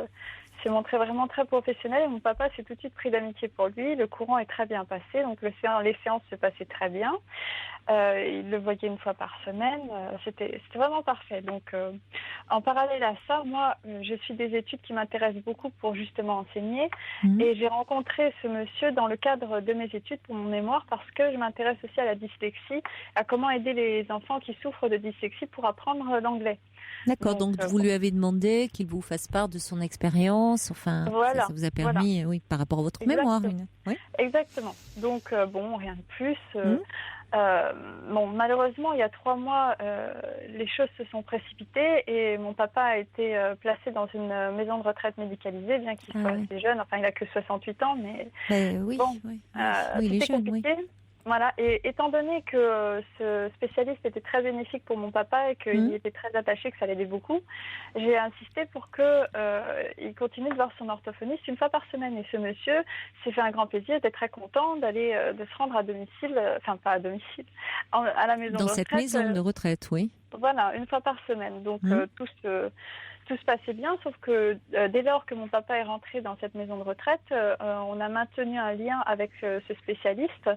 s'est montré vraiment très professionnel. Et mon papa s'est tout de suite pris d'amitié pour lui. Le courant est très bien passé. Donc, les séances se passaient très bien. Il le voyait une fois par semaine. C'était vraiment parfait. Donc, en parallèle à ça, moi, je suis des études qui m'intéressent beaucoup pour justement enseigner. Et j'ai rencontré ce monsieur dans le cadre de mes études pour mon mémoire parce que je m'intéresse aussi à la dyslexie, à comment aider les enfants qui souffrent de dyslexie pour apprendre l'anglais. D'accord, donc vous lui avez demandé qu'il vous fasse part de son expérience, enfin, ça vous a permis, par rapport à votre mémoire. Exactement. Donc, rien de plus. Malheureusement, il y a 3 mois, les choses se sont précipitées et mon papa a été placé dans une maison de retraite médicalisée, bien qu'il soit assez jeune. Enfin, il n'a que 68 ans, mais c'était compliqué. Voilà, et étant donné que ce spécialiste était très bénéfique pour mon papa et qu'il était très attaché, que ça l'aidait beaucoup, j'ai insisté pour qu'il continue de voir son orthophoniste une fois par semaine. Et ce monsieur s'est fait un grand plaisir, était très content de se rendre à domicile, enfin pas à domicile, à la maison de retraite. Dans cette maison de retraite, oui. Voilà, une fois par semaine. Donc tout se passait bien, sauf que dès lors que mon papa est rentré dans cette maison de retraite, on a maintenu un lien avec ce spécialiste.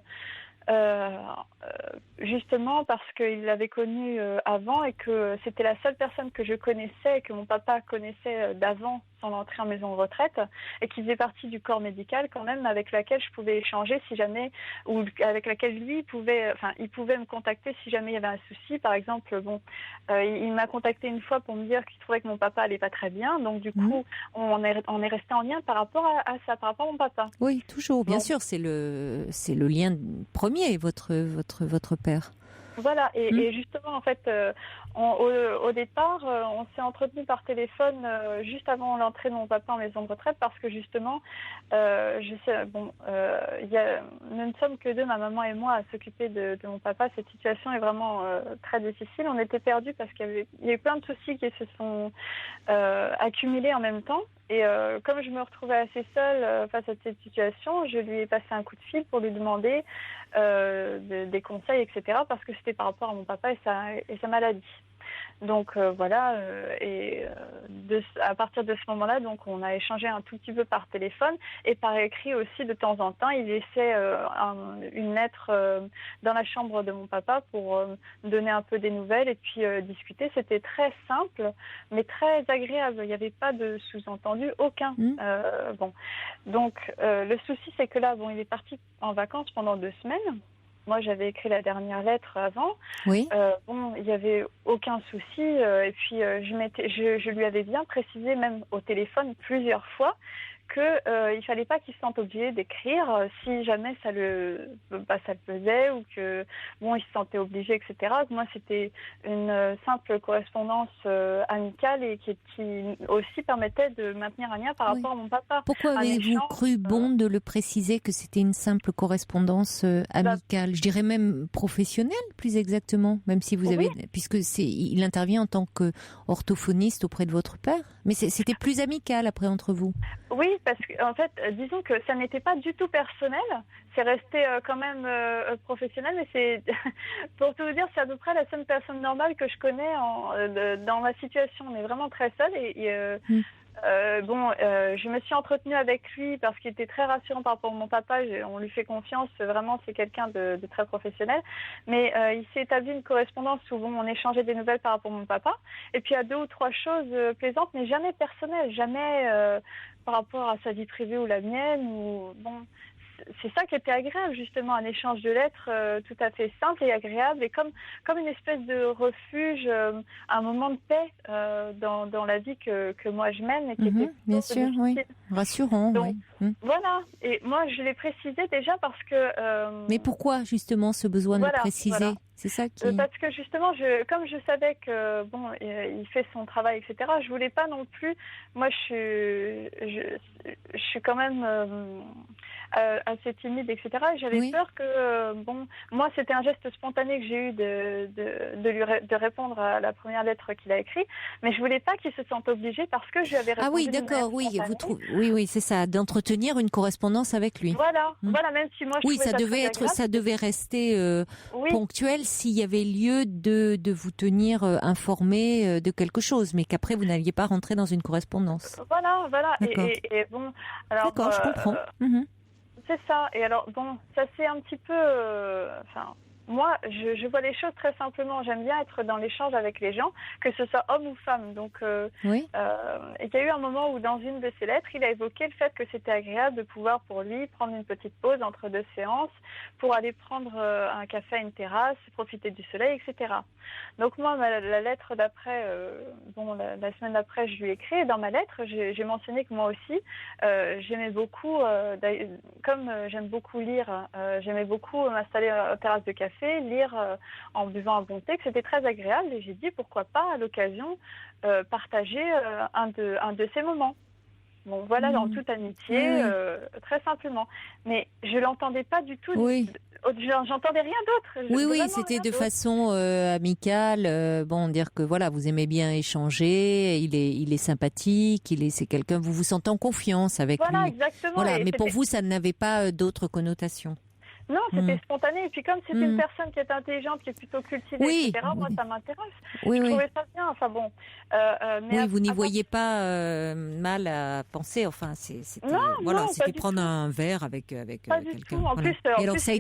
Justement parce qu'il l'avait connu avant et que c'était la seule personne que je connaissais et que mon papa connaissait d'avant son entrée en maison de retraite et qui faisait partie du corps médical quand même avec laquelle je pouvais échanger si jamais, ou avec laquelle lui il pouvait me contacter si jamais il y avait un souci. Par exemple, il m'a contacté une fois pour me dire qu'il trouvait que mon papa allait pas très bien, donc du coup on est resté en lien par rapport à ça, par rapport à mon papa. Oui, toujours, bien sûr, c'est le lien premier, votre père. Voilà, et justement, en fait, au départ, on s'est entretenu par téléphone juste avant l'entrée de mon papa en maison de retraite parce que justement, nous ne sommes que 2, ma maman et moi, à s'occuper de mon papa. Cette situation est vraiment très difficile. On était perdus parce qu'il y a eu plein de soucis qui se sont accumulés en même temps. Et comme je me retrouvais assez seule face à cette situation, je lui ai passé un coup de fil pour lui demander des conseils, etc. parce que c'était par rapport à mon papa et sa maladie. Donc à partir de ce moment-là, donc on a échangé un tout petit peu par téléphone et par écrit aussi de temps en temps. Il laissait une lettre dans la chambre de mon papa pour donner un peu des nouvelles et puis discuter. C'était très simple, mais très agréable. Il n'y avait pas de sous-entendu, aucun. Donc le souci, c'est que là, il est parti en vacances pendant 2 semaines. Moi, j'avais écrit la dernière lettre avant. Oui. Il n'y avait aucun souci. Et puis, je lui avais bien précisé, même au téléphone, plusieurs fois, il fallait pas qu'il se sente obligé d'écrire si jamais ça le faisait ou que il se sentait obligé, etc. Moi, c'était une simple correspondance amicale et qui aussi permettait de maintenir un lien par rapport à mon papa. Pourquoi avez-vous cru bon de le préciser que c'était une simple correspondance amicale, je dirais même professionnelle, plus exactement, même si vous avez, puisque il intervient en tant qu'orthophoniste auprès de votre père, mais c'était plus amical après entre vous. Oui, parce qu'en fait, disons que ça n'était pas du tout personnel, c'est resté quand même professionnel, mais c'est, pour tout vous dire, c'est à peu près la seule personne normale que je connais dans ma situation. On est vraiment très seul je me suis entretenue avec lui parce qu'il était très rassurant par rapport à mon papa. On lui fait confiance. Vraiment, c'est quelqu'un de très professionnel. Mais il s'est établi une correspondance où on échangeait des nouvelles par rapport à mon papa. Et puis, il y a 2 ou 3 choses plaisantes, mais jamais personnelles. Jamais par rapport à sa vie privée ou la mienne. C'est ça qui était agréable, justement, un échange de lettres tout à fait simple et agréable, et comme une espèce de refuge, un moment de paix dans la vie que moi je mène. Et qui était bien sûr, oui. Rassurant. Donc, oui. Voilà, et moi je l'ai précisé déjà parce que... Mais pourquoi justement ce besoin de le préciser? Voilà. C'est ça qui... Parce que justement, comme je savais que il fait son travail, etc., je voulais pas non plus... Moi, je suis quand même... assez timide, etc. Et j'avais peur que, moi, c'était un geste spontané que j'ai eu de répondre à la première lettre qu'il a écrite, mais je voulais pas qu'il se sente obligé parce que je lui avais répondu. Ah oui, d'accord, oui, c'est ça, d'entretenir une correspondance avec lui. Voilà, même si moi je trouvais ça devait rester ponctuel s'il y avait lieu de vous tenir informé de quelque chose, mais qu'après vous n'alliez pas rentrer dans une correspondance. Voilà. Et alors. D'accord, je comprends. C'est ça. Et alors, ça c'est un petit peu... moi, je vois les choses très simplement. J'aime bien être dans l'échange avec les gens, que ce soit homme ou femme. Donc, il y a eu un moment où, dans une de ses lettres, il a évoqué le fait que c'était agréable de pouvoir, pour lui, prendre une petite pause entre 2 séances pour aller prendre un café à une terrasse, profiter du soleil, etc. Donc, moi, la lettre d'après, la semaine d'après, je lui ai écrit. Et dans ma lettre, j'ai mentionné que moi aussi, j'aimais beaucoup, comme j'aime beaucoup lire, j'aimais beaucoup m'installer à terrasse de café, lire en buvant un bon thé, que c'était très agréable, et j'ai dit pourquoi pas à l'occasion partager un de ces moments. En toute amitié, très simplement. Mais je l'entendais pas du tout. J'entendais rien d'autre. Oui, c'était de façon amicale. Dire que vous aimez bien échanger. Il est sympathique. C'est quelqu'un. Vous vous sentez en confiance avec lui. Voilà, exactement. Mais pour vous, ça n'avait pas d'autres connotations. Non, c'était spontané. Et puis comme c'est une personne qui est intelligente, qui est plutôt cultivée, etc., moi, ça m'intéresse. Je trouvais ça bien. Vous n'y voyez pas mal à penser. Enfin, c'était prendre un verre avec quelqu'un. Du tout. En plus, et alors, ça a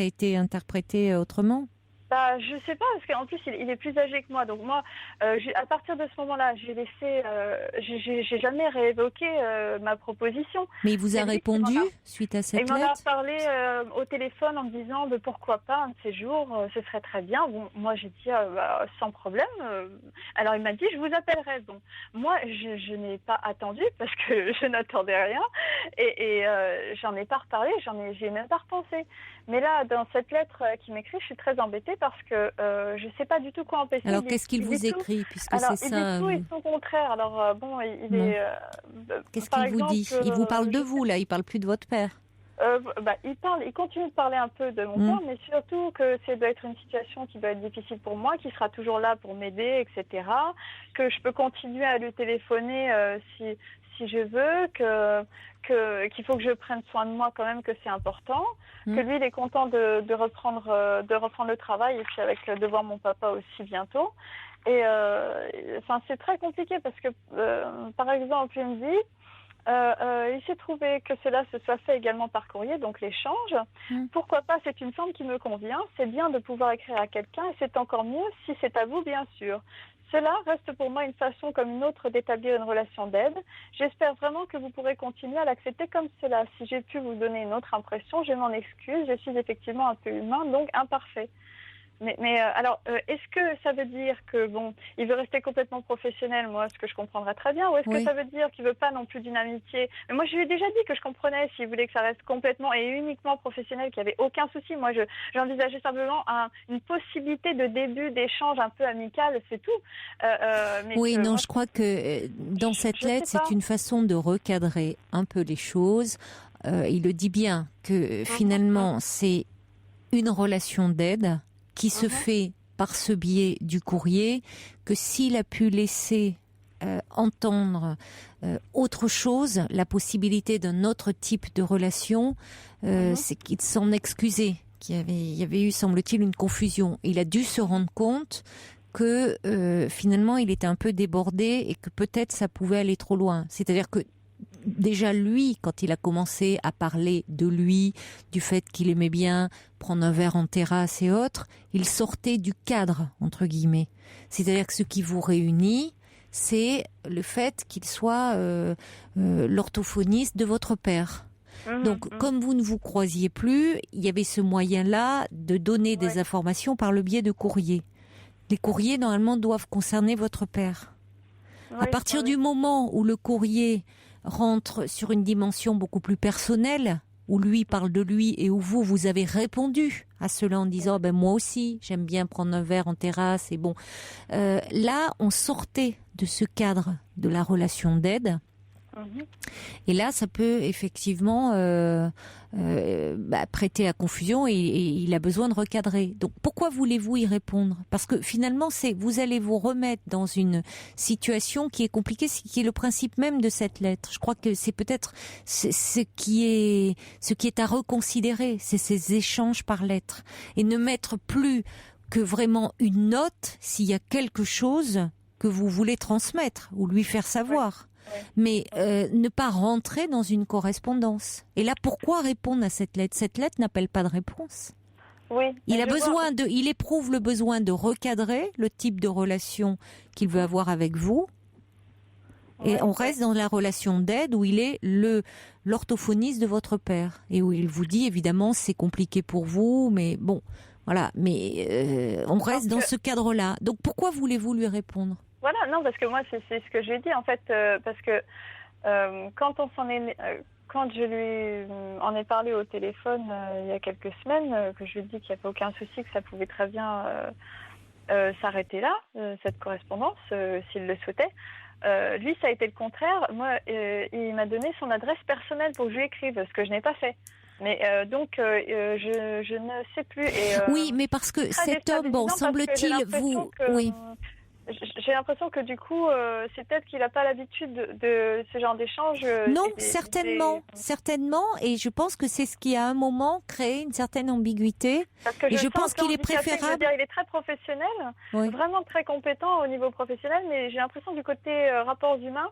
été interprété autrement? Je sais pas, parce qu'en plus il est plus âgé que moi, donc moi à partir de ce moment-là j'ai laissé, j'ai jamais réévoqué ma proposition. Mais il vous a répondu suite à cette lettre? Il m'en a parlé au téléphone en me disant pourquoi pas un de ces jours, ce serait très bien. Moi j'ai dit sans problème. Alors il m'a dit je vous appellerai. Bon, moi je n'ai pas attendu parce que je n'attendais rien et j'en ai pas reparlé, j'y ai même pas repensé. Mais là dans cette lettre qu'il m'écrit, je suis très embêtée parce que je ne sais pas du tout quoi empêcher. Alors, qu'est-ce qu'il vous écrit, puisque c'est ça? Il dit tout et son contraire. Alors, il est... Qu'est-ce qu'il vous dit? Il vous parle de vous, là, il ne parle plus de votre père. Il continue de parler un peu de mon père, mais surtout que ça doit être une situation qui doit être difficile pour moi, qui sera toujours là pour m'aider, etc. Que je peux continuer à lui téléphoner si je veux, qu'il faut que je prenne soin de moi quand même, que c'est important, que lui il est content de reprendre le travail et puis de voir mon papa aussi bientôt. Et c'est très compliqué parce que par exemple il me dit il s'est trouvé que cela se soit fait également par courrier, donc l'échange. Pourquoi pas, c'est une forme qui me convient, c'est bien de pouvoir écrire à quelqu'un et c'est encore mieux si c'est à vous, bien sûr. Cela reste pour moi une façon comme une autre d'établir une relation d'aide. J'espère vraiment que vous pourrez continuer à l'accepter comme cela. Si j'ai pu vous donner une autre impression, je m'en excuse. Je suis effectivement un peu humain, donc imparfait. Mais alors, est-ce que ça veut dire que il veut rester complètement professionnel, moi, ce que je comprendrais très bien, ou est-ce que ça veut dire qu'il veut pas non plus d'une amitié? Mais moi, je lui ai déjà dit que je comprenais s'il voulait que ça reste complètement et uniquement professionnel, qu'il y avait aucun souci. Moi, j'envisageais simplement une possibilité de début d'échange un peu amical, c'est tout. Je crois que dans cette lettre, c'est une façon de recadrer un peu les choses. Il le dit bien que finalement, c'est une relation d'aide qui se fait par ce biais du courrier, que s'il a pu laisser entendre autre chose, la possibilité d'un autre type de relation, c'est qu'il s'en excusait, qu'il y avait eu, semble-t-il, une confusion. Il a dû se rendre compte que finalement, il était un peu débordé et que peut-être ça pouvait aller trop loin. C'est-à-dire que déjà lui, quand il a commencé à parler de lui, du fait qu'il aimait bien prendre un verre en terrasse et autres, il sortait du cadre, entre guillemets. C'est-à-dire que ce qui vous réunit, c'est le fait qu'il soit l'orthophoniste de votre père. Donc, comme vous ne vous croisiez plus, il y avait ce moyen-là de donner des informations par le biais de courriers. Les courriers, normalement, doivent concerner votre père. À partir du moment où le courrier rentre sur une dimension beaucoup plus personnelle, où lui parle de lui et où vous avez répondu à cela en disant moi aussi j'aime bien prendre un verre en terrasse et là on sortait de ce cadre de la relation d'aide. Et là, ça peut effectivement prêter à confusion et il a besoin de recadrer. Donc, pourquoi voulez-vous y répondre? Parce que finalement, vous allez vous remettre dans une situation qui est compliquée, ce qui est le principe même de cette lettre. Je crois que c'est peut-être ce qui est à reconsidérer, c'est ces échanges par lettre et ne mettre plus que vraiment une note s'il y a quelque chose que vous voulez transmettre ou lui faire savoir. Mais ne pas rentrer dans une correspondance. Et là, pourquoi répondre à cette lettre? Cette lettre n'appelle pas de réponse. Il éprouve le besoin de recadrer le type de relation qu'il veut avoir avec vous. Et on reste dans la relation d'aide où il est l'orthophoniste de votre père. Et où il vous dit, évidemment, c'est compliqué pour vous, mais bon, voilà. Mais on reste dans ce cadre-là. Donc, pourquoi voulez-vous lui répondre? Voilà, non, parce que moi, c'est ce que j'ai dit, en fait, parce que quand je lui en ai parlé au téléphone il y a quelques semaines, que je lui ai dit qu'il n'y avait aucun souci, que ça pouvait très bien s'arrêter là, cette correspondance, s'il le souhaitait. Lui, ça a été le contraire. Moi, il m'a donné son adresse personnelle pour que je lui écrive, ce que je n'ai pas fait. Mais donc, je ne sais plus. Oui, mais parce que cet homme, semble-t-il, j'ai l'impression que du coup, c'est peut-être qu'il n'a pas l'habitude de ce genre d'échange. Non, certainement. Et je pense que c'est ce qui, à un moment, crée une certaine ambiguïté. Et je pense qu'il est préférable. Il est très professionnel, vraiment très compétent au niveau professionnel, mais j'ai l'impression du côté rapports humains,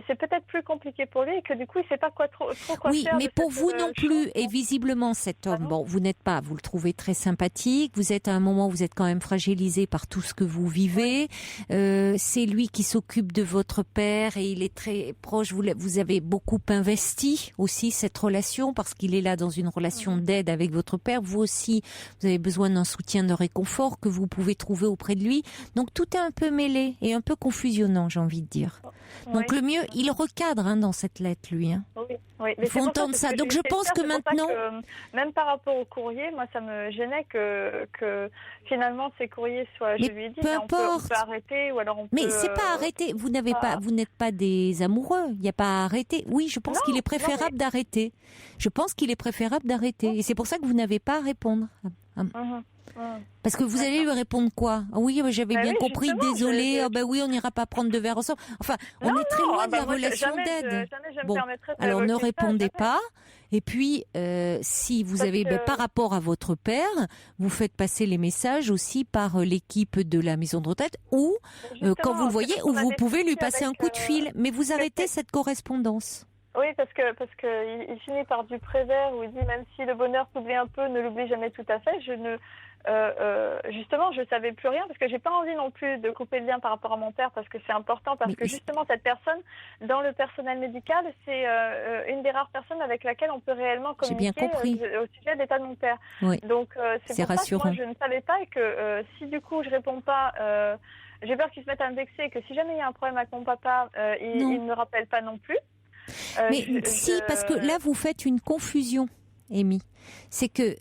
c'est peut-être plus compliqué pour lui et que du coup, il ne sait pas trop quoi faire. Oui, mais pour vous non plus. Et visiblement, cet homme, vous n'êtes pas, vous le trouvez très sympathique. Vous êtes à un moment où vous êtes quand même fragilisé par tout ce que vous vivez. C'est lui qui s'occupe de votre père et il est très proche. Vous avez beaucoup investi aussi cette relation parce qu'il est là dans une relation d'aide avec votre père. Vous aussi, vous avez besoin d'un soutien, de réconfort que vous pouvez trouver auprès de lui. Donc tout est un peu mêlé et un peu confusionnant, j'ai envie de dire. Donc le mieux, il recadre dans cette lettre, lui. Il faut entendre ça. Donc je pense que maintenant... même par rapport au courrier, moi ça me gênait que finalement ces courriers soient... Je lui ai dit, on peut arrêter ou alors on peut... Mais c'est pas arrêter. Vous n'êtes pas des amoureux. Il n'y a pas à arrêter. Oui, je pense qu'il est préférable d'arrêter. Je pense qu'il est préférable d'arrêter. Et c'est pour ça que vous n'avez pas à répondre. Parce que vous allez lui répondre quoi? Oui, j'avais bien compris, désolé, oui, on n'ira pas prendre de verre ensemble. Enfin, on est très loin de la relation d'aide. Alors ne répondez pas. Et puis, si vous avez, par rapport à votre père, vous faites passer les messages aussi par l'équipe de la maison de retraite ou, quand vous le voyez, ou vous pouvez lui passer un coup de fil. Mais vous arrêtez cette correspondance. Oui, parce que il finit par du Prévert où il dit même si le bonheur t'oublie un peu, ne l'oublie jamais tout à fait. justement, je savais plus rien parce que j'ai pas envie non plus de couper le lien par rapport à mon père parce que c'est important parce que justement cette personne dans le personnel médical, c'est une des rares personnes avec laquelle on peut réellement communiquer au sujet de l'état de mon père. Oui. Donc c'est pour rassurant. ça que moi je ne savais pas et que si du coup je réponds pas, j'ai peur qu'il se mette à me vexer et que si jamais il y a un problème avec mon papa, il ne me rappelle pas non plus. Parce que là vous faites une confusion, Amy. C'est que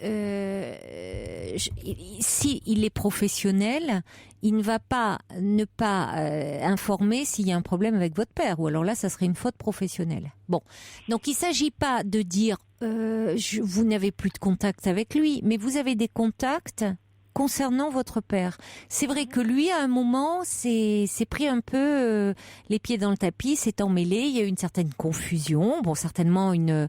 si il est professionnel, il ne va pas ne pas informer s'il y a un problème avec votre père, ou alors là, ça serait une faute professionnelle. Bon, donc il ne s'agit pas de dire vous n'avez plus de contact avec lui, mais vous avez des contacts concernant votre père. C'est vrai que lui, à un moment, s'est pris un peu les pieds dans le tapis, s'est emmêlé, il y a eu une certaine confusion. Bon, certainement, il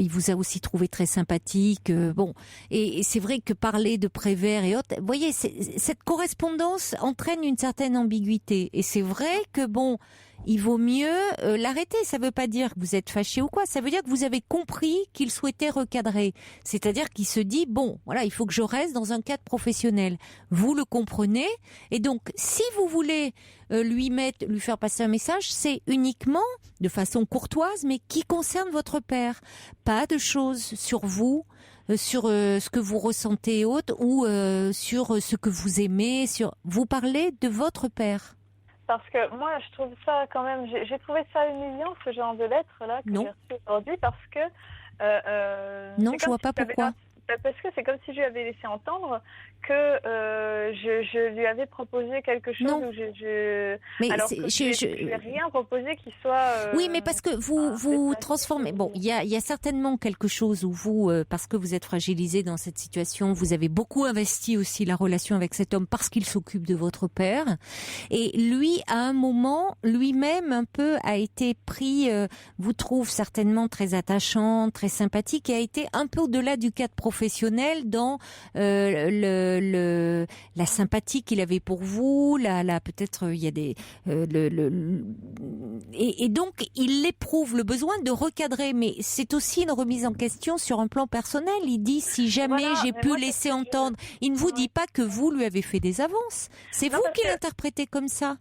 vous a aussi trouvé très sympathique. Bon, et c'est vrai que parler de Prévert et autres, vous voyez, cette correspondance entraîne une certaine ambiguïté. Et c'est vrai que, bon, il vaut mieux l'arrêter. Ça ne veut pas dire que vous êtes fâché ou quoi. Ça veut dire que vous avez compris qu'il souhaitait recadrer. C'est-à-dire qu'il se dit, bon, voilà, il faut que je reste dans un cadre professionnel. Vous le comprenez. Et donc, si vous voulez lui faire passer un message, c'est uniquement de façon courtoise, mais qui concerne votre père. Pas de choses sur vous, sur ce que vous ressentez et autres, ou sur ce que vous aimez. Vous parlez de votre père. Parce que moi, je trouve ça quand même... J'ai trouvé ça humiliant, ce genre de lettre-là que j'ai reçu aujourd'hui, parce que... non, je vois pas pourquoi. Parce que c'est comme si je lui avais laissé entendre que je lui avais proposé quelque chose. Non. Alors que je lui ai rien proposé qui soit... Oui, mais parce que vous transformez... Bon, il y a certainement quelque chose où vous, parce que vous êtes fragilisé dans cette situation, vous avez beaucoup investi aussi la relation avec cet homme parce qu'il s'occupe de votre père. Et lui, à un moment, lui-même un peu a été pris, vous trouve certainement très attachant, très sympathique, et a été un peu au-delà du cadre professionnel dans la sympathie qu'il avait pour vous, peut-être il y a des et donc il éprouve le besoin de recadrer, mais c'est aussi une remise en question sur un plan personnel. Il dit si jamais j'ai pu laisser entendre, il ne vous dit pas que vous lui avez fait des avances. C'est vous qui l'interprétez comme ça.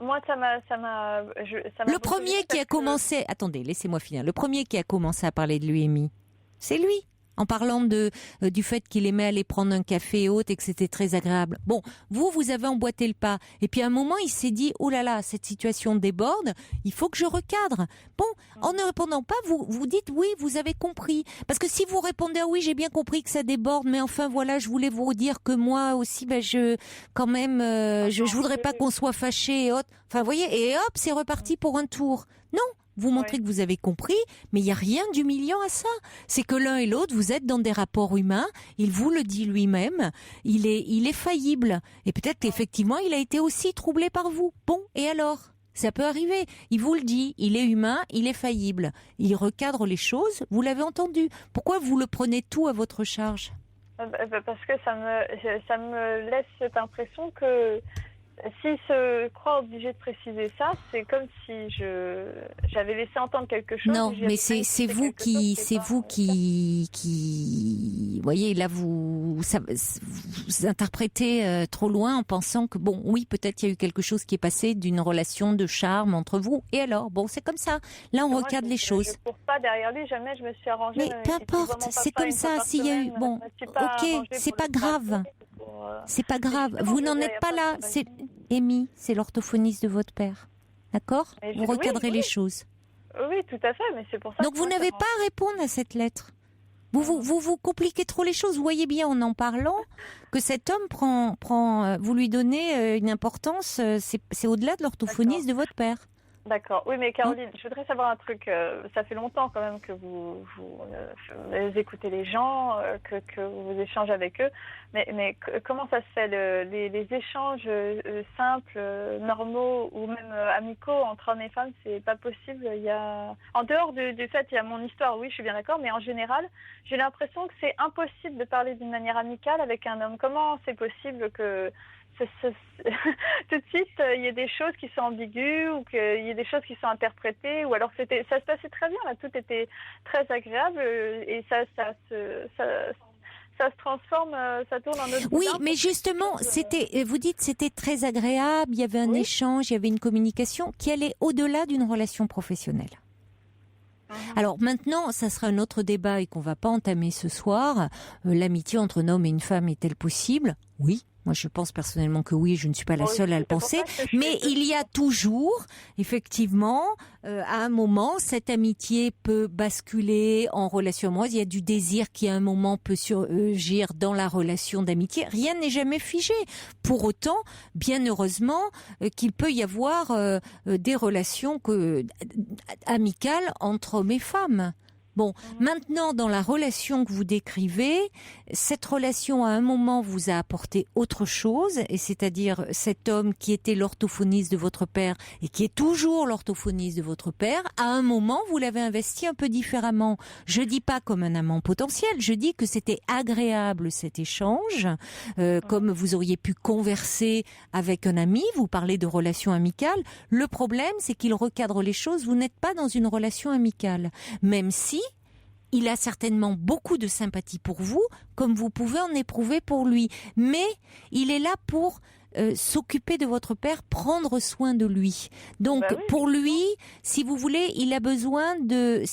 Moi, ça m'a. Le premier qui a commencé, attendez, laissez-moi finir. Le premier qui a commencé à parler de lui, Amy, c'est lui. En parlant du fait qu'il aimait aller prendre un café et autres et que c'était très agréable. Bon, vous avez emboîté le pas. Et puis à un moment, il s'est dit, oh là là, cette situation déborde, il faut que je recadre. Bon, en ne répondant pas, vous dites oui, vous avez compris. Parce que si vous répondez, ah oui, j'ai bien compris que ça déborde, mais enfin voilà, je voulais vous dire que moi aussi, je voudrais pas qu'on soit fâchés et autres. Enfin, vous voyez, et hop, c'est reparti pour un tour. Non. Vous montrez que vous avez compris, mais il n'y a rien d'humiliant à ça. C'est que l'un et l'autre, vous êtes dans des rapports humains, il vous le dit lui-même, il est faillible. Et peut-être qu'effectivement, il a été aussi troublé par vous. Bon, et alors ? Ça peut arriver. Il vous le dit, il est humain, il est faillible. Il recadre les choses, vous l'avez entendu. Pourquoi vous le prenez tout à votre charge ? Parce que ça me laisse cette impression que... S'il se croit obligé de préciser ça, c'est comme si j'avais laissé entendre quelque chose. Non, mais c'est vous qui, voyez, là vous interprétez trop loin en pensant que bon, oui, peut-être il y a eu quelque chose qui est passé d'une relation de charme entre vous. Et alors, bon, c'est comme ça. Là, on regarde les choses. Je cours pas derrière lui, jamais je me suis arrangée. Mais peu importe, c'est comme ça. S'il y a eu, bon, ok, c'est pas grave. C'est pas grave. Vous n'en êtes pas là. C'est Amy, c'est l'orthophoniste de votre père. D'accord ? Vous recadrez les choses. Oui, tout à fait, mais c'est pour ça. Donc vous n'avez pas à répondre à cette lettre. Vous compliquez trop les choses. Vous voyez bien en parlant que cet homme prend vous lui donnez une importance. C'est au-delà de l'orthophoniste de votre père. D'accord. Oui, mais Caroline, je voudrais savoir un truc. Ça fait longtemps quand même que vous écoutez les gens, que vous échangez avec eux. Mais comment ça se fait les échanges simples, normaux ou même amicaux entre hommes et femmes, c'est pas possible. En dehors du fait, il y a mon histoire. Oui, je suis bien d'accord. Mais en général, j'ai l'impression que c'est impossible de parler d'une manière amicale avec un homme. Comment c'est possible que tout de suite, il y a des choses qui sont ambiguës ou qu'il y a des choses qui sont interprétées, ou alors ça se passait très bien, là, tout était très agréable et ça se transforme, ça tourne en autre. Oui, mais justement, vous dites c'était très agréable, il y avait un échange, il y avait une communication qui allait au-delà d'une relation professionnelle. Alors maintenant, ça sera un autre débat et qu'on va pas entamer ce soir. L'amitié entre un homme et une femme est-elle possible ? Oui. Moi, je pense personnellement que oui, je ne suis pas la seule à le penser. Mais il y a toujours, effectivement, à un moment, cette amitié peut basculer en relation amoureuse. Il y a du désir qui, à un moment, peut surgir dans la relation d'amitié. Rien n'est jamais figé. Pour autant, bien heureusement, qu'il peut y avoir des relations amicales entre hommes et femmes. Bon, maintenant, dans la relation que vous décrivez, cette relation, à un moment, vous a apporté autre chose, et c'est-à-dire cet homme qui était l'orthophoniste de votre père et qui est toujours l'orthophoniste de votre père, à un moment, vous l'avez investi un peu différemment. Je dis pas comme un amant potentiel, je dis que c'était agréable cet échange, comme vous auriez pu converser avec un ami, vous parlez de relations amicales. Le problème, c'est qu'il recadre les choses, vous n'êtes pas dans une relation amicale, même si il a certainement beaucoup de sympathie pour vous, comme vous pouvez en éprouver pour lui. Mais il est là pour s'occuper de votre père, prendre soin de lui. Donc, pour lui, si vous voulez, il a besoin d'une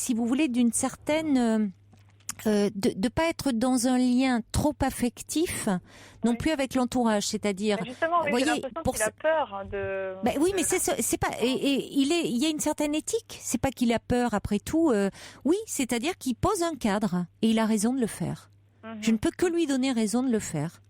certaine... de pas être dans un lien trop affectif non plus avec l'entourage, c'est-à-dire justement, oui, voyez, qu'il a peur de oui, mais c'est pas il y a une certaine éthique, c'est pas qu'il a peur après tout, oui, c'est-à-dire qu'il pose un cadre et il a raison de le faire. Je ne peux que lui donner raison de le faire.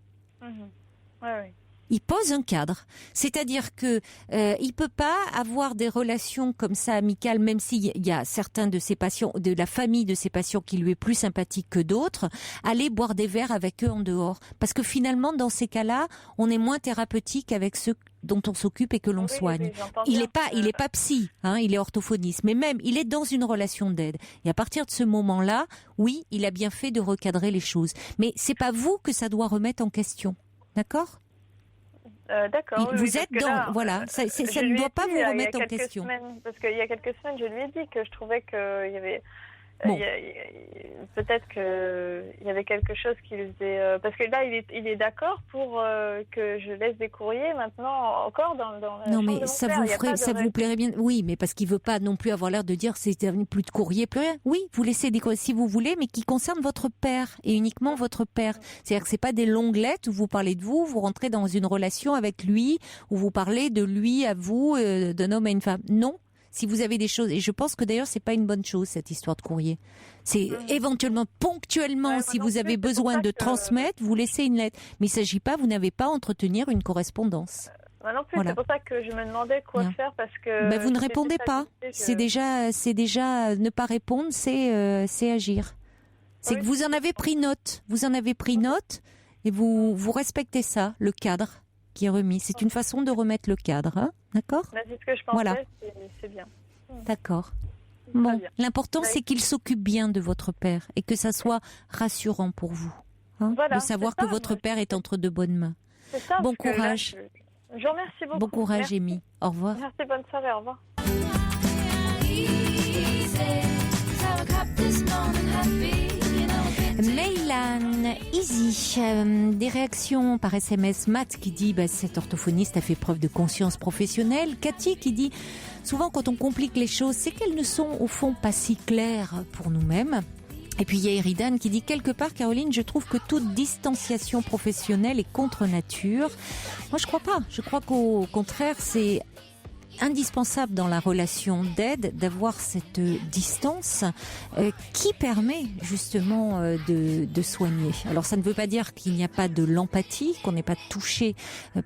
Il pose un cadre, c'est-à-dire que il peut pas avoir des relations comme ça amicales, même s'il y a certains de ses patients, de la famille de ses patients qui lui est plus sympathique que d'autres, aller boire des verres avec eux en dehors, parce que finalement dans ces cas-là, on est moins thérapeutique avec ceux dont on s'occupe et que l'on soigne. Il est pas psy, hein, il est orthophoniste, mais même il est dans une relation d'aide. Et à partir de ce moment-là, oui, il a bien fait de recadrer les choses, mais c'est pas vous que ça doit remettre en question, d'accord ? D'accord. Vous êtes dans... Là, voilà, ça ne doit pas vous remettre en question. Parce qu'il y a quelques semaines, je lui ai dit que je trouvais qu'il y avait... peut-être qu'il y avait quelque chose qui lui faisait... parce que là, il est d'accord pour que je laisse des courriers maintenant encore dans la non, chambre mais ça vous plairait bien. Oui, mais parce qu'il veut pas non plus avoir l'air de dire c'est plus de courrier, plus rien. Oui, vous laissez des courriers si vous voulez, mais qui concernent votre père et uniquement votre père. C'est-à-dire que c'est pas des longues lettres où vous parlez de vous, vous rentrez dans une relation avec lui, où vous parlez de lui à vous, d'un homme à une femme. Non. Si vous avez des choses, et je pense que d'ailleurs c'est pas une bonne chose cette histoire de courrier. C'est éventuellement, ponctuellement, si vous avez besoin de transmettre, vous laissez une lettre. Mais il s'agit pas, vous n'avez pas à entretenir une correspondance. Moi non plus, c'est pour ça que je me demandais quoi faire parce que. Vous ne répondez pas. C'est déjà ne pas répondre, c'est agir. C'est que vous en avez pris note. Vous en avez pris note et vous respectez ça, le cadre qui est remis. C'est une façon de remettre le cadre, hein, d'accord ? C'est ce que je pensais, c'est bien. D'accord. Bon, l'important c'est qu'il s'occupe bien de votre père et que ça soit rassurant pour vous, hein, de savoir que votre père est entre de bonnes mains. Ça, bon courage. Là, je vous remercie beaucoup. Bon courage, Amy. Au revoir. Merci, bonne soirée, au revoir. Meylan, Easy, des réactions par SMS. Matt qui dit cet orthophoniste a fait preuve de conscience professionnelle. Cathy qui dit souvent quand on complique les choses, c'est qu'elles ne sont au fond pas si claires pour nous-mêmes. Et puis il y a Eridan qui dit quelque part, Caroline, je trouve que toute distanciation professionnelle est contre nature. Moi je crois pas. Je crois qu'au contraire c'est indispensable dans la relation d'aide d'avoir cette distance qui permet justement de soigner. Alors ça ne veut pas dire qu'il n'y a pas de l'empathie, qu'on n'est pas touché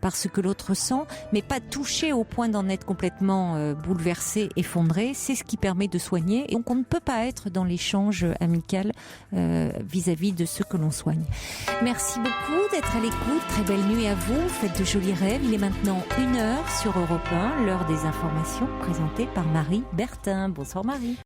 par ce que l'autre sent, mais pas touché au point d'en être complètement bouleversé, effondré. C'est ce qui permet de soigner. Et donc on ne peut pas être dans l'échange amical vis-à-vis de ceux que l'on soigne. Merci beaucoup d'être à l'écoute. Très belle nuit à vous. Faites de jolis rêves. Il est maintenant 1h sur Europe 1, l'heure des informations présentées par Marie Bertin. Bonsoir Marie.